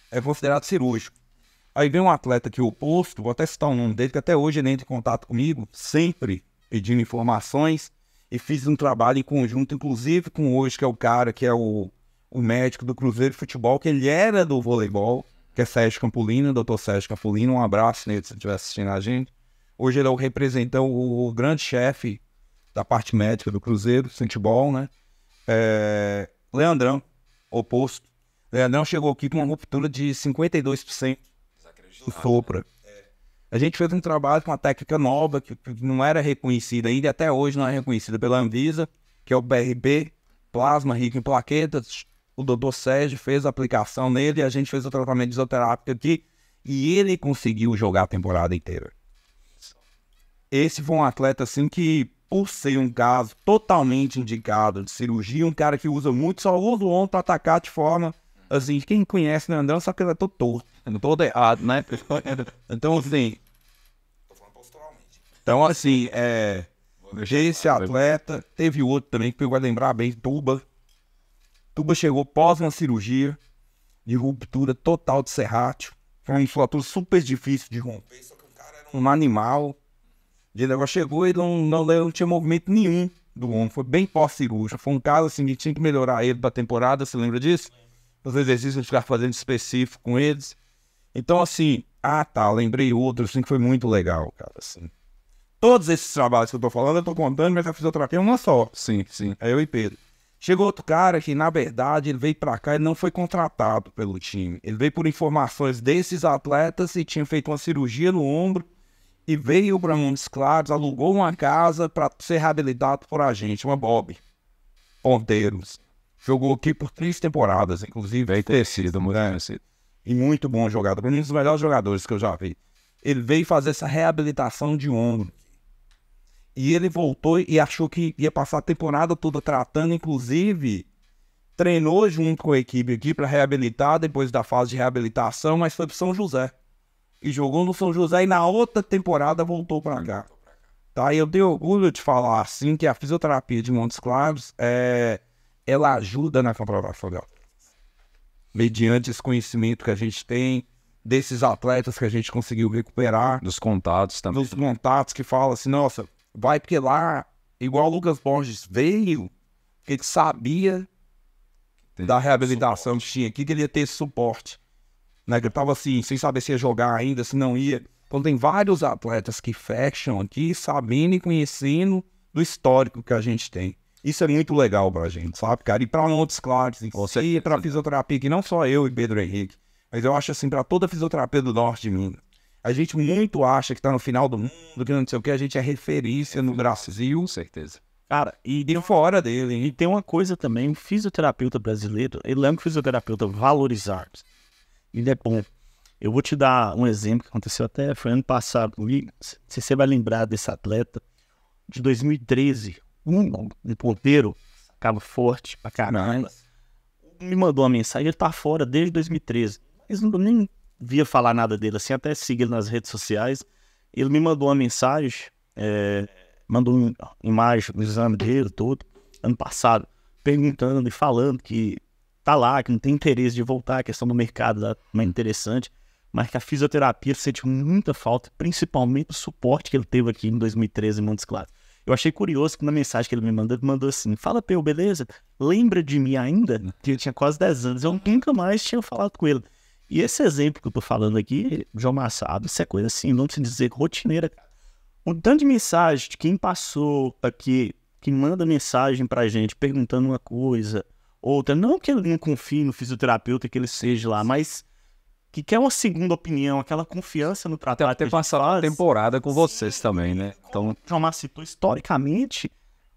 é considerado cirúrgico. Aí vem um atleta aqui oposto, vou até citar o nome dele, que até hoje ele entra em contato comigo, sempre pedindo informações, e fiz um trabalho em conjunto, inclusive com hoje, que é o cara que é o médico do Cruzeiro de Futebol, que ele era do voleibol, que é Sérgio Campolino, doutor Sérgio Campolino, um abraço nele se ele estiver assistindo a gente. Hoje ele é o representante, o grande chefe da parte médica do Cruzeiro de Futebol, né? Leandrão, oposto. Leandrão chegou aqui com uma ruptura de 52% do sopra. A gente fez um trabalho com uma técnica nova, que não era reconhecida ainda, até hoje não é reconhecida pela Anvisa, que é o BRB, plasma rico em plaquetas. O doutor Sérgio fez a aplicação nele, a gente fez o tratamento isoterápico aqui, e ele conseguiu jogar a temporada inteira. Esse foi um atleta, assim, que, por ser um caso totalmente indicado de cirurgia, um cara que usa muito, só usa o ombro para atacar de forma, assim, quem conhece o Leandrão sabe que ele é todo torto, todo errado, né? Então, assim... Então, assim, esse atleta, teve outro também, que eu vou lembrar bem, Tuba. Tuba chegou pós uma cirurgia de ruptura total de serrátil. Foi uma fratura super difícil de romper, só que o cara era um animal. O negócio chegou e não tinha movimento nenhum do ombro. Foi bem pós-cirúrgico. Foi um caso assim que tinha que melhorar ele pra temporada, você lembra disso? Os exercícios a gente ficava fazendo específico com eles. Então, assim, lembrei outro assim que foi muito legal, cara, assim. Todos esses trabalhos que eu tô falando, eu tô contando, mas a fisioterapia é uma só. Sim, sim. É eu e Pedro. Chegou outro cara que, na verdade, ele veio pra cá e não foi contratado pelo time. Ele veio por informações desses atletas e tinha feito uma cirurgia no ombro e veio para Montes Claros, alugou uma casa para ser reabilitado por a gente, uma Bob Ponteiros. Jogou aqui por 3 temporadas, inclusive. Bem tecido, muito conhecido. E muito bom jogador, um dos melhores jogadores que eu já vi. Ele veio fazer essa reabilitação de ombro. E ele voltou e achou que ia passar a temporada toda tratando, inclusive treinou junto com a equipe aqui para reabilitar depois da fase de reabilitação, mas foi para São José. E jogou no São José e na outra temporada voltou para cá. Tá? E eu tenho orgulho de falar assim que a fisioterapia de Montes Claros, ela ajuda na comprovação dela. Mediante esse conhecimento que a gente tem, desses atletas que a gente conseguiu recuperar. Dos contatos também. Dos contatos que falam assim, nossa... Vai porque lá, igual o Lucas Borges veio, que ele sabia da reabilitação que tinha aqui, que ele ia ter esse suporte. Né? Que ele tava assim, sem saber se ia jogar ainda, se não ia. Então tem vários atletas que fecham aqui, sabendo e conhecendo do histórico que a gente tem. Isso é muito legal pra gente, sabe, cara? E pra Montes Claros, e pra fisioterapia, que não só eu e Pedro Henrique, mas eu acho assim, pra toda a fisioterapia do Norte de Minas. A gente muito acha que tá no final do mundo, que não sei o que, a gente é referência no Brasil. Com certeza. Cara, e fora dele, hein? E tem uma coisa também, o fisioterapeuta brasileiro, ele é um fisioterapeuta valorizado. Ele é bom. Eu vou te dar um exemplo que aconteceu até, foi ano passado comigo. Se você vai lembrar desse atleta de 2013, um ponteiro, cabo forte pra caramba, me mandou uma mensagem, ele tá fora desde 2013. Mas não nem via falar nada dele, assim, até siga ele nas redes sociais. Ele me mandou uma mensagem, mandou uma imagem do exame dele todo, ano passado, perguntando e falando que tá lá, que não tem interesse de voltar, a questão do mercado não é interessante, mas que a fisioterapia sentiu muita falta, principalmente o suporte que ele teve aqui em 2013 em Montes Claros. Eu achei curioso que na mensagem que ele me mandou assim, fala, Peu, beleza? Lembra de mim ainda? Que eu tinha quase 10 anos, eu nunca mais tinha falado com ele. E esse exemplo que eu tô falando aqui, João Massado, isso é coisa assim, não se dizer rotineira, cara. Um tanto de mensagem de quem passou aqui, que manda mensagem pra gente perguntando uma coisa, outra, não que ele não confie no fisioterapeuta que ele seja lá, mas que quer uma segunda opinião, aquela confiança no tratado. Até passar a temporada com vocês também, né? Então, o João Massa citou, historicamente,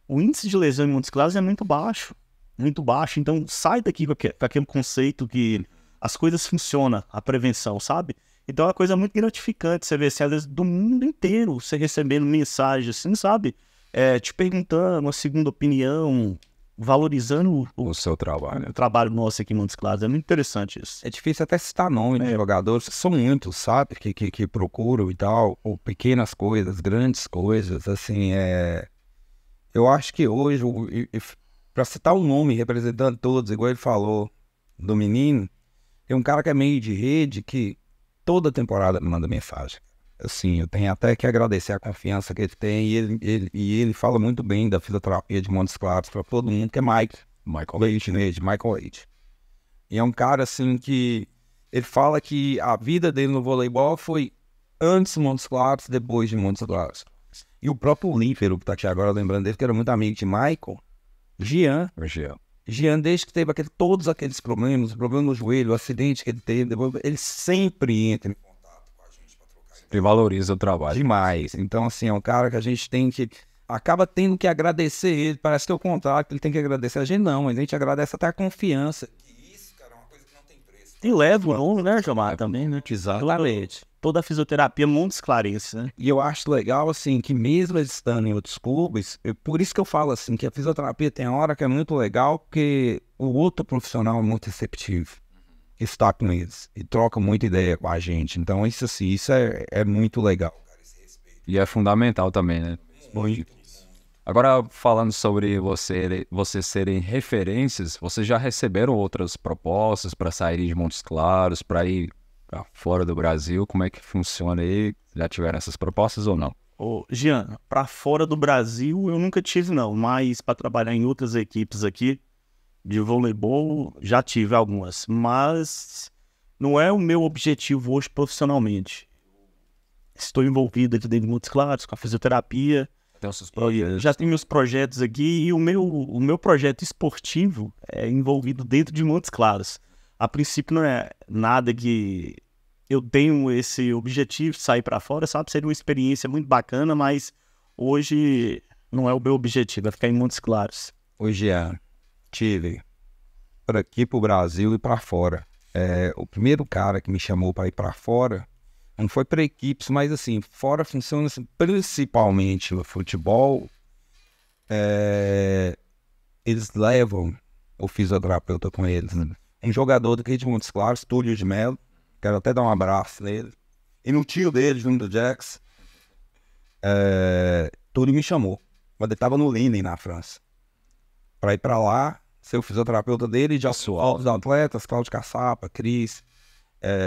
o índice de lesão em Montes Claros é muito baixo. Muito baixo. Então, sai daqui com aquele conceito que as coisas funcionam, a prevenção, sabe? Então, é uma coisa muito gratificante você ver, assim, às vezes, do mundo inteiro, você recebendo mensagem, assim, sabe? Te perguntando uma segunda opinião, valorizando O seu trabalho. o trabalho nosso aqui em Montes Claros. É muito interessante isso. É difícil até citar nome de jogadores, são muitos, sabe, que procuram e tal, ou pequenas coisas, grandes coisas, assim, eu acho que hoje, para citar um nome representando todos, igual ele falou do menino, tem um cara que é meio de rede que toda temporada me manda mensagem. Assim, eu tenho até que agradecer a confiança que ele tem, e ele fala muito bem da fisioterapia de Montes Claros para todo mundo, que é Michael Leite. E é um cara, assim, que ele fala que a vida dele no voleibol foi antes de Montes Claros, depois de Montes Claros. E o próprio Lífero, que tá aqui agora lembrando dele, que era muito amigo de Michael, Jean, desde que teve todos aqueles problemas, o problema no joelho, o acidente que ele teve, depois, ele sempre entra em contato com a gente para trocar ideia. Ele valoriza o trabalho. Demais. Então, assim, é um cara que a gente tem que... acaba tendo que agradecer ele. Parece que é o contrário, que ele tem que agradecer a gente. Não, mas a gente agradece até a confiança. Que isso, cara, é uma coisa que não tem preço. E leva o nome, né, Gilmar, também, né? Exatamente. Toda a fisioterapia Montes Claros, né? E eu acho legal, assim, que mesmo eles estando em outros clubes, por isso que eu falo, assim, que a fisioterapia tem hora que é muito legal, porque o outro profissional é muito receptivo. Está com eles e troca muita ideia com a gente. Então, isso, assim, isso é muito legal. E é fundamental também, né? Muito. Agora, falando sobre vocês serem referências, vocês já receberam outras propostas para sair de Montes Claros, para ir para fora do Brasil? Como é que funciona aí? Já tiveram essas propostas ou não? Ô, Jean, para fora do Brasil eu nunca tive, não. Mas para trabalhar em outras equipes aqui de voleibol, já tive algumas. Mas não é o meu objetivo hoje profissionalmente. Estou envolvido aqui dentro de Montes Claros com a fisioterapia. Tem os seus projetos. Já tenho meus projetos aqui e o meu projeto esportivo é envolvido dentro de Montes Claros. A princípio não é nada que eu tenho esse objetivo de sair para fora, sabe? Seria uma experiência muito bacana, mas hoje não é o meu objetivo, é ficar em Montes Claros. Hoje tive para aqui pro Brasil e para fora. O primeiro cara que me chamou para ir para fora não foi para equipes, mas assim, fora funciona assim, principalmente no futebol. Eles levam o fisioterapeuta com eles, né? Um jogador daqui de Montes Claros, Túlio de Mello, quero até dar um abraço nele. E no tio dele, Júnior Jax, Túlio me chamou, quando ele estava no Lille, na França, para ir para lá, ser o fisioterapeuta dele, de outros atletas, Cláudio Caçapa, Cris,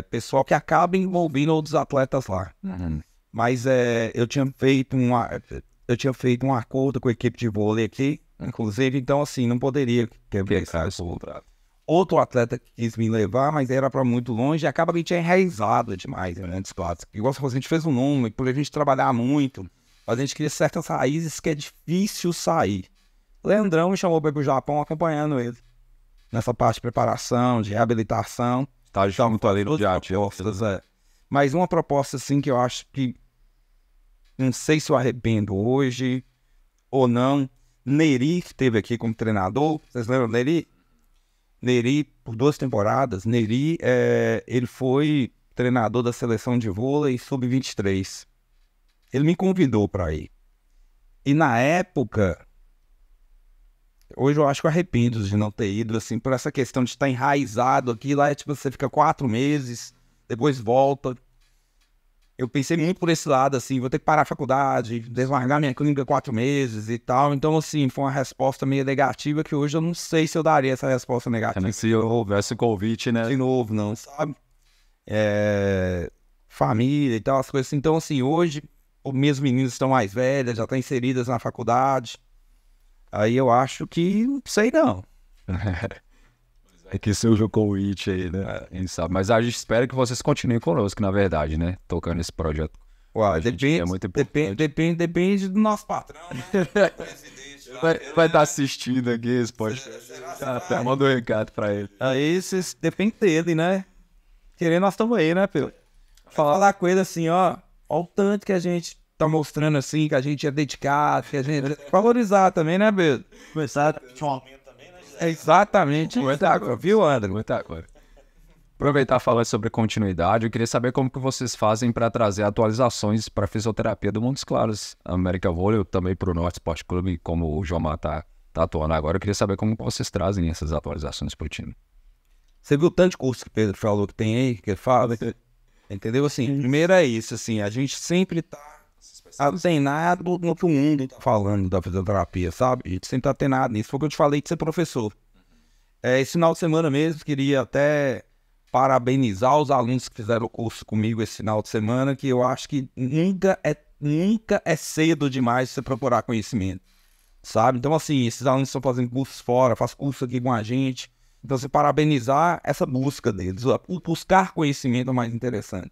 pessoal que acaba envolvendo outros atletas lá. Uhum. Mas eu tinha feito um acordo com a equipe de vôlei aqui, inclusive, então assim, não poderia quebrar esse contrato. Outro atleta que quis me levar, mas era para muito longe, e acaba que a gente é enraizado demais, né, antes, claro. Igual você falou, a gente fez um nome, por a gente trabalhar muito, mas a gente queria certas raízes que é difícil sair. Leandrão me chamou para ir pro Japão acompanhando ele, nessa parte de preparação, de reabilitação. Tá junto ali no diário. Mas uma proposta assim que eu acho que, não sei se eu arrependo hoje ou não, Neri esteve aqui como treinador, vocês lembram Neri? Neri, por 2 temporadas, ele foi treinador da seleção de vôlei sub-23. Ele me convidou para ir. E na época, hoje eu acho que eu arrependo de não ter ido, assim, por essa questão de estar enraizado aqui. Lá tipo, você fica 4 meses, depois volta. Eu pensei muito por esse lado, assim, vou ter que parar a faculdade, deslargar minha clínica 4 meses e tal. Então, assim, foi uma resposta meio negativa que hoje eu não sei se eu daria essa resposta negativa. Se houvesse convite, né? De novo, não, sabe? Família e tal, as coisas assim. Então, assim, hoje, minhas meninas estão mais velhas, já estão inseridas na faculdade. Aí eu acho que, não sei não. É que seja o convite aí, né? Quem sabe. Mas a gente espera que vocês continuem conosco, na verdade, né? Tocando esse projeto. Ué, depende do nosso patrão, né? Vai estar assistindo aqui esse podcast. Até manda um recado pra ele. Aí depende dele, né? Querendo, nós estamos aí, né, Pedro? Falar com ele assim, ó o tanto que a gente tá mostrando assim, que a gente é dedicado, que a gente valorizar também, né, Pedro? Começar a ter um aumento também, né? Exatamente. Muita água, viu, André? Muita água. Aproveitar falando sobre continuidade, eu queria saber como que vocês fazem para trazer atualizações para a fisioterapia do Montes Claros, América Vôlei, também para o Norte Esporte Clube, como o Jomar está tá atuando agora. Eu queria saber como vocês trazem essas atualizações pro time. Você viu tanto curso que o Pedro falou que tem aí, que ele fala? Entendeu? Assim, primeiro é isso, assim, a gente sempre tá antenado no que o mundo tá falando da fisioterapia, sabe? A gente sempre tá antenado nisso. Foi o que eu te falei de ser professor. Esse final de semana mesmo, queria até parabenizar os alunos que fizeram o curso comigo esse final de semana, que eu acho que nunca é cedo demais você procurar conhecimento, sabe? Então, assim, esses alunos estão fazendo cursos fora, faz curso aqui com a gente. Então, você parabenizar essa busca deles. O buscar conhecimento é o mais interessante.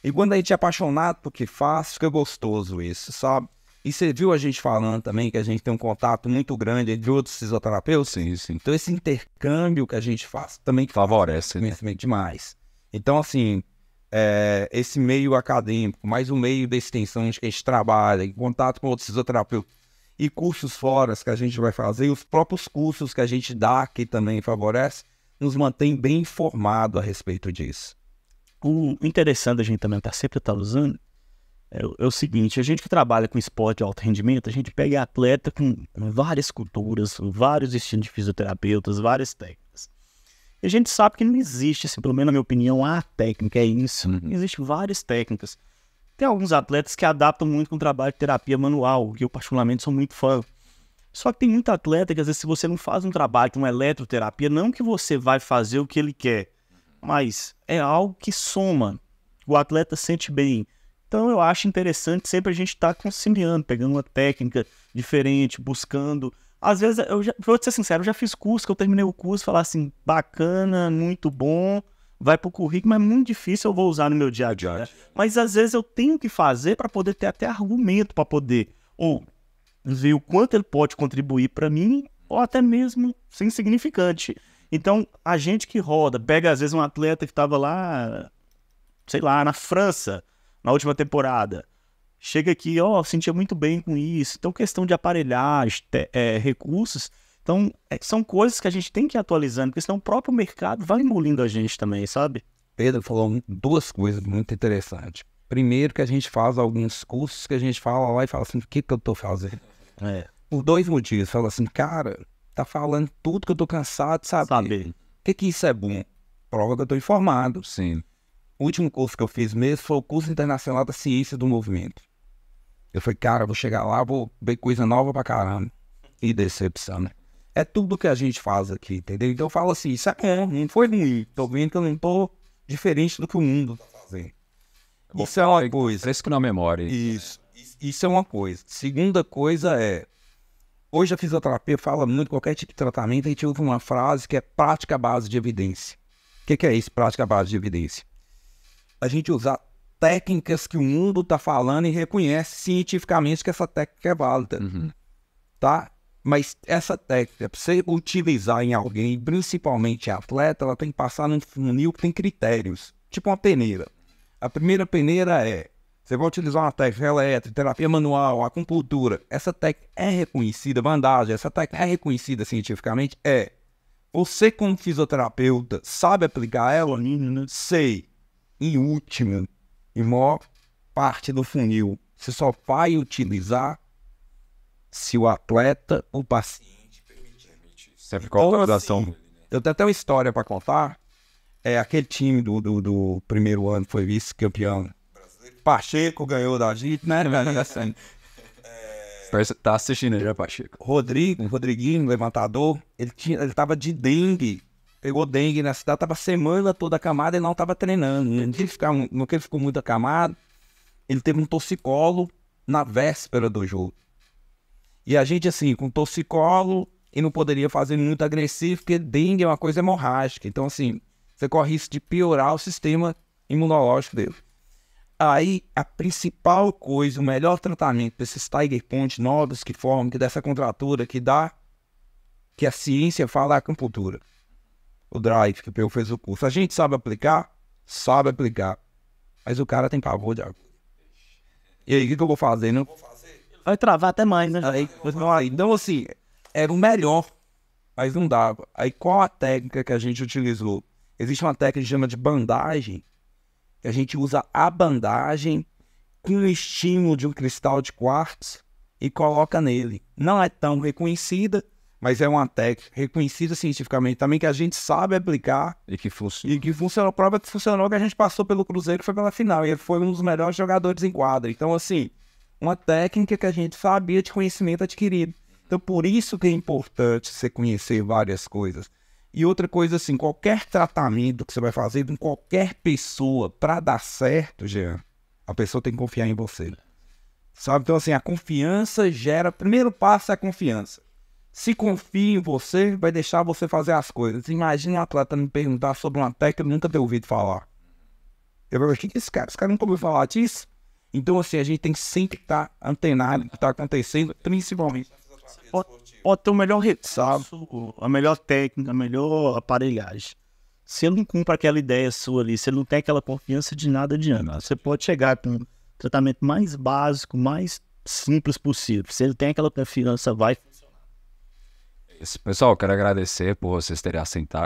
E quando a gente é apaixonado por que faz, fica gostoso isso, sabe? E você viu a gente falando também que a gente tem um contato muito grande entre outros fisioterapeutas? Sim, sim. Então, esse intercâmbio que a gente faz também Favorece, né? conhecimento demais. Então, assim, esse meio acadêmico, mais um meio da extensão que a gente trabalha, em contato com outros fisioterapeutas, e cursos fora que a gente vai fazer, e os próprios cursos que a gente dá aqui também favorece, nos mantém bem informado a respeito disso. O interessante a gente também estar sempre usando é o seguinte: a gente que trabalha com esporte de alto rendimento, a gente pega atleta com várias culturas, vários estilos de fisioterapeutas, várias técnicas. E a gente sabe que não existe, assim, pelo menos na minha opinião, a técnica, é isso. Existem várias técnicas. Tem alguns atletas que adaptam muito com o trabalho de terapia manual, que eu particularmente sou muito fã. Só que tem muito atleta que às vezes se você não faz um trabalho com eletroterapia, não que você vai fazer o que ele quer, mas é algo que soma. O atleta sente bem. Então eu acho interessante sempre a gente estar conciliando, pegando uma técnica diferente, buscando. Às vezes, vou te ser sincero, eu já fiz curso, que eu terminei o curso, falar assim, bacana, muito bom, vai pro currículo, mas é muito difícil eu vou usar no meu dia a dia. Né? Mas às vezes eu tenho que fazer para poder ter até argumento para poder, ou ver o quanto ele pode contribuir para mim, ou até mesmo ser insignificante. Então, a gente que roda, pega às vezes um atleta que estava lá, sei lá, na França, na última temporada, chega aqui, sentia muito bem com isso. Então, questão de aparelhagem, recursos, então, são coisas que a gente tem que ir atualizando, porque senão o próprio mercado vai engolindo a gente também, sabe? Pedro falou duas coisas muito interessantes. Primeiro, que a gente faz alguns cursos que a gente fala lá e fala assim, o que eu tô fazendo? Por dois motivos. Fala assim, cara, tá falando tudo que eu tô cansado de saber. O que isso é bom? Prova que eu tô informado. Sim. O último curso que eu fiz mesmo foi o curso internacional da ciência do movimento. Eu falei, cara, vou chegar lá, vou ver coisa nova pra caramba. E decepção, né? É tudo que a gente faz aqui, entendeu? Então eu falo assim, isso não foi ruim. Tô vendo que eu não tô diferente do que o mundo tá fazendo. Isso é uma coisa. Fresco na memória. Isso é uma coisa. Segunda coisa hoje a fisioterapia fala muito, qualquer tipo de tratamento, a gente usa uma frase que é prática à base de evidência. O que é isso, prática à base de evidência? A gente usar técnicas que o mundo está falando e reconhece cientificamente que essa técnica é válida, tá? Mas essa técnica, para você utilizar em alguém, principalmente em atleta, ela tem que passar num funil que tem critérios, tipo uma peneira. A primeira peneira você vai utilizar uma técnica elétrica, terapia manual, acupuntura. Essa técnica é reconhecida, bandagem, essa técnica é reconhecida cientificamente? Você como fisioterapeuta sabe aplicar ela? Sei. Em última, em maior parte do funil, você só vai utilizar se o atleta, o paciente permitir. Sempre com a autorização. Eu tenho até uma história para contar. Aquele time do primeiro ano foi vice-campeão brasileiro. Pacheco ganhou da gente, né? Tá assistindo aí, já, Pacheco. Rodriguinho, levantador, ele tava de dengue. Pegou dengue na cidade, tava semana toda acamado e não tava treinando. No que ele ficou muito acamado, ele teve um torcicolo na véspera do jogo. E a gente, assim, com torcicolo, e não poderia fazer muito agressivo, porque dengue é uma coisa hemorrágica. Então, assim, você corre risco de piorar o sistema imunológico dele. Aí, a principal coisa, o melhor tratamento desses Tiger Point novos que formam, que dessa contratura, que a ciência fala, é a acupuntura. O Drive, que eu fez o curso. A gente sabe aplicar? Sabe aplicar. Mas o cara tem pavor de agulha. E aí, o que eu vou fazer? Não vou fazer. Vai travar até mais, né? Então, assim, era o melhor, mas não dava. Aí, qual a técnica que a gente utilizou? Existe uma técnica que chama de bandagem, que a gente usa a bandagem com o estímulo de um cristal de quartzo e coloca nele. Não é tão reconhecida, mas é uma técnica reconhecida cientificamente também, que a gente sabe aplicar E que funciona. e que funcionou. A prova que funcionou, que a gente passou pelo Cruzeiro e foi pela final, e ele foi um dos melhores jogadores em quadra. Então, assim, uma técnica que a gente sabia de conhecimento adquirido. Então, por isso que é importante você conhecer várias coisas. E outra coisa, assim, qualquer tratamento que você vai fazer em qualquer pessoa, para dar certo, Jean, a pessoa tem que confiar em você. Sabe? Então, assim, a confiança gera... Primeiro passo é a confiança. Se confia em você, vai deixar você fazer as coisas. Imagina um atleta me perguntar sobre uma técnica que eu nunca tenho ouvido falar. Eu vou, o que é esse cara? Esse cara nunca ouviu falar disso? Então, assim, a gente tem que sempre estar antenado no que está acontecendo, principalmente. Pode ter o melhor recurso, a melhor técnica, a melhor aparelhagem. Se ele não cumpre aquela ideia sua ali, se ele não tem aquela confiança, de nada adianta. Você pode chegar com um tratamento mais básico, mais simples possível. Se ele tem aquela confiança, vai funcionar. Isso. Pessoal, quero agradecer por vocês terem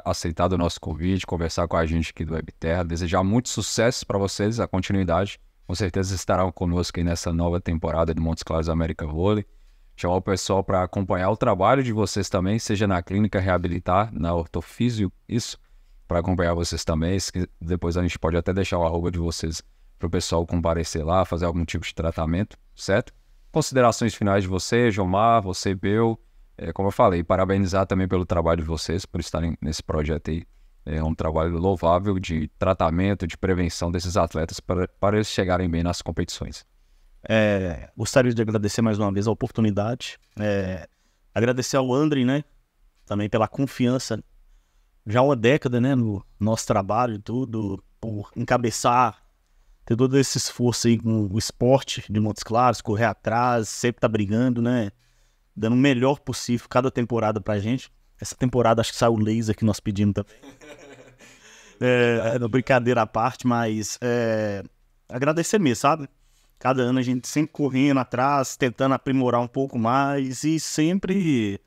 aceitado o nosso convite, conversar com a gente aqui do WebTerra, desejar muito sucesso para vocês, a continuidade. Com certeza estarão conosco aí nessa nova temporada de Montes Claros América Vôlei. Chamar o pessoal para acompanhar o trabalho de vocês também, seja na clínica Reabilitar, na Ortofísio, isso, para acompanhar vocês também. Depois a gente pode até deixar o arroba de vocês para o pessoal comparecer lá, fazer algum tipo de tratamento, certo? Considerações finais de você, Jomar, você, Peu. Como eu falei, parabenizar também pelo trabalho de vocês, por estarem nesse projeto aí. É um trabalho louvável de tratamento, de prevenção desses atletas para eles chegarem bem nas competições. Gostaria de agradecer mais uma vez a oportunidade. Agradecer ao André, né? Também pela confiança. Já há uma década, né? No nosso trabalho e tudo, por encabeçar, ter todo esse esforço aí com o esporte de Montes Claros, correr atrás, sempre tá brigando, né? Dando o melhor possível cada temporada pra gente. Essa temporada acho que saiu o laser que nós pedimos também. Brincadeira à parte, mas agradecer mesmo, sabe? Cada ano a gente sempre correndo atrás, tentando aprimorar um pouco mais e sempre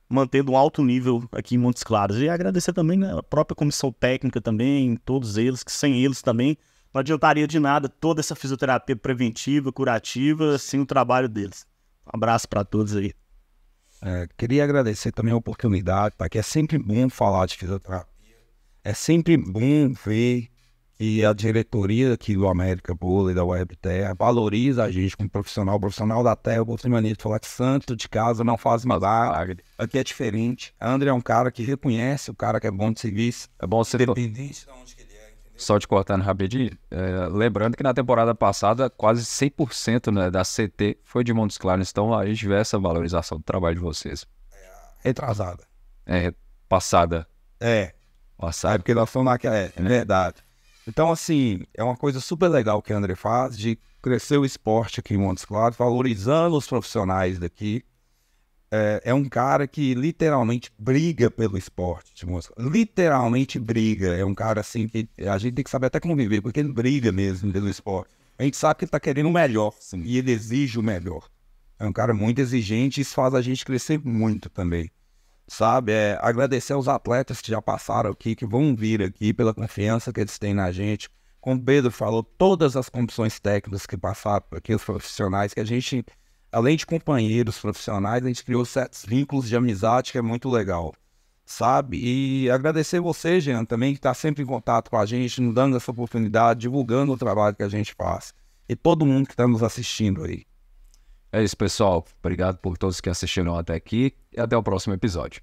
mantendo um alto nível aqui em Montes Claros. E agradecer também, né, a própria comissão técnica também, todos eles, que sem eles também não adiantaria de nada toda essa fisioterapia preventiva, curativa, sem o trabalho deles. Um abraço para todos aí. Queria agradecer também a oportunidade, tá? Que é sempre bom falar de fisioterapia. É sempre bom ver que a diretoria aqui do América Vôlei, da WebTerra, valoriza a gente como profissional da terra. Eu vou ter mania de falar que santo de casa não faz milagre. Aqui é diferente. André é um cara que reconhece o cara que é bom de serviço. É bom você... Independente de onde que ele é, entendeu? Só te cortando rapidinho, lembrando que na temporada passada quase 100%, né, da CT foi de Montes Claros, então a gente vê essa valorização do trabalho de vocês. Retrasada. Passada. Passada, porque nós estamos naquela... É verdade. Então, assim, é uma coisa super legal que o André faz, de crescer o esporte aqui em Montes Claros, valorizando os profissionais daqui. É um cara que literalmente briga pelo esporte de Montes Claros. Literalmente briga. É um cara, assim, que a gente tem que saber até conviver, porque ele briga mesmo pelo esporte. A gente sabe que ele tá querendo o melhor, sim, e ele exige o melhor. É um cara muito exigente e isso faz a gente crescer muito também. Sabe, agradecer aos atletas que já passaram aqui, que vão vir aqui pela confiança que eles têm na gente. Como o Pedro falou, todas as comissões técnicas que passaram por aqui, os profissionais, que a gente, além de companheiros profissionais, a gente criou certos vínculos de amizade que é muito legal, sabe? E agradecer você, Jean, também, que está sempre em contato com a gente, nos dando essa oportunidade, divulgando o trabalho que a gente faz. E todo mundo que está nos assistindo aí. É isso, pessoal. Obrigado por todos que assistiram até aqui e até o próximo episódio.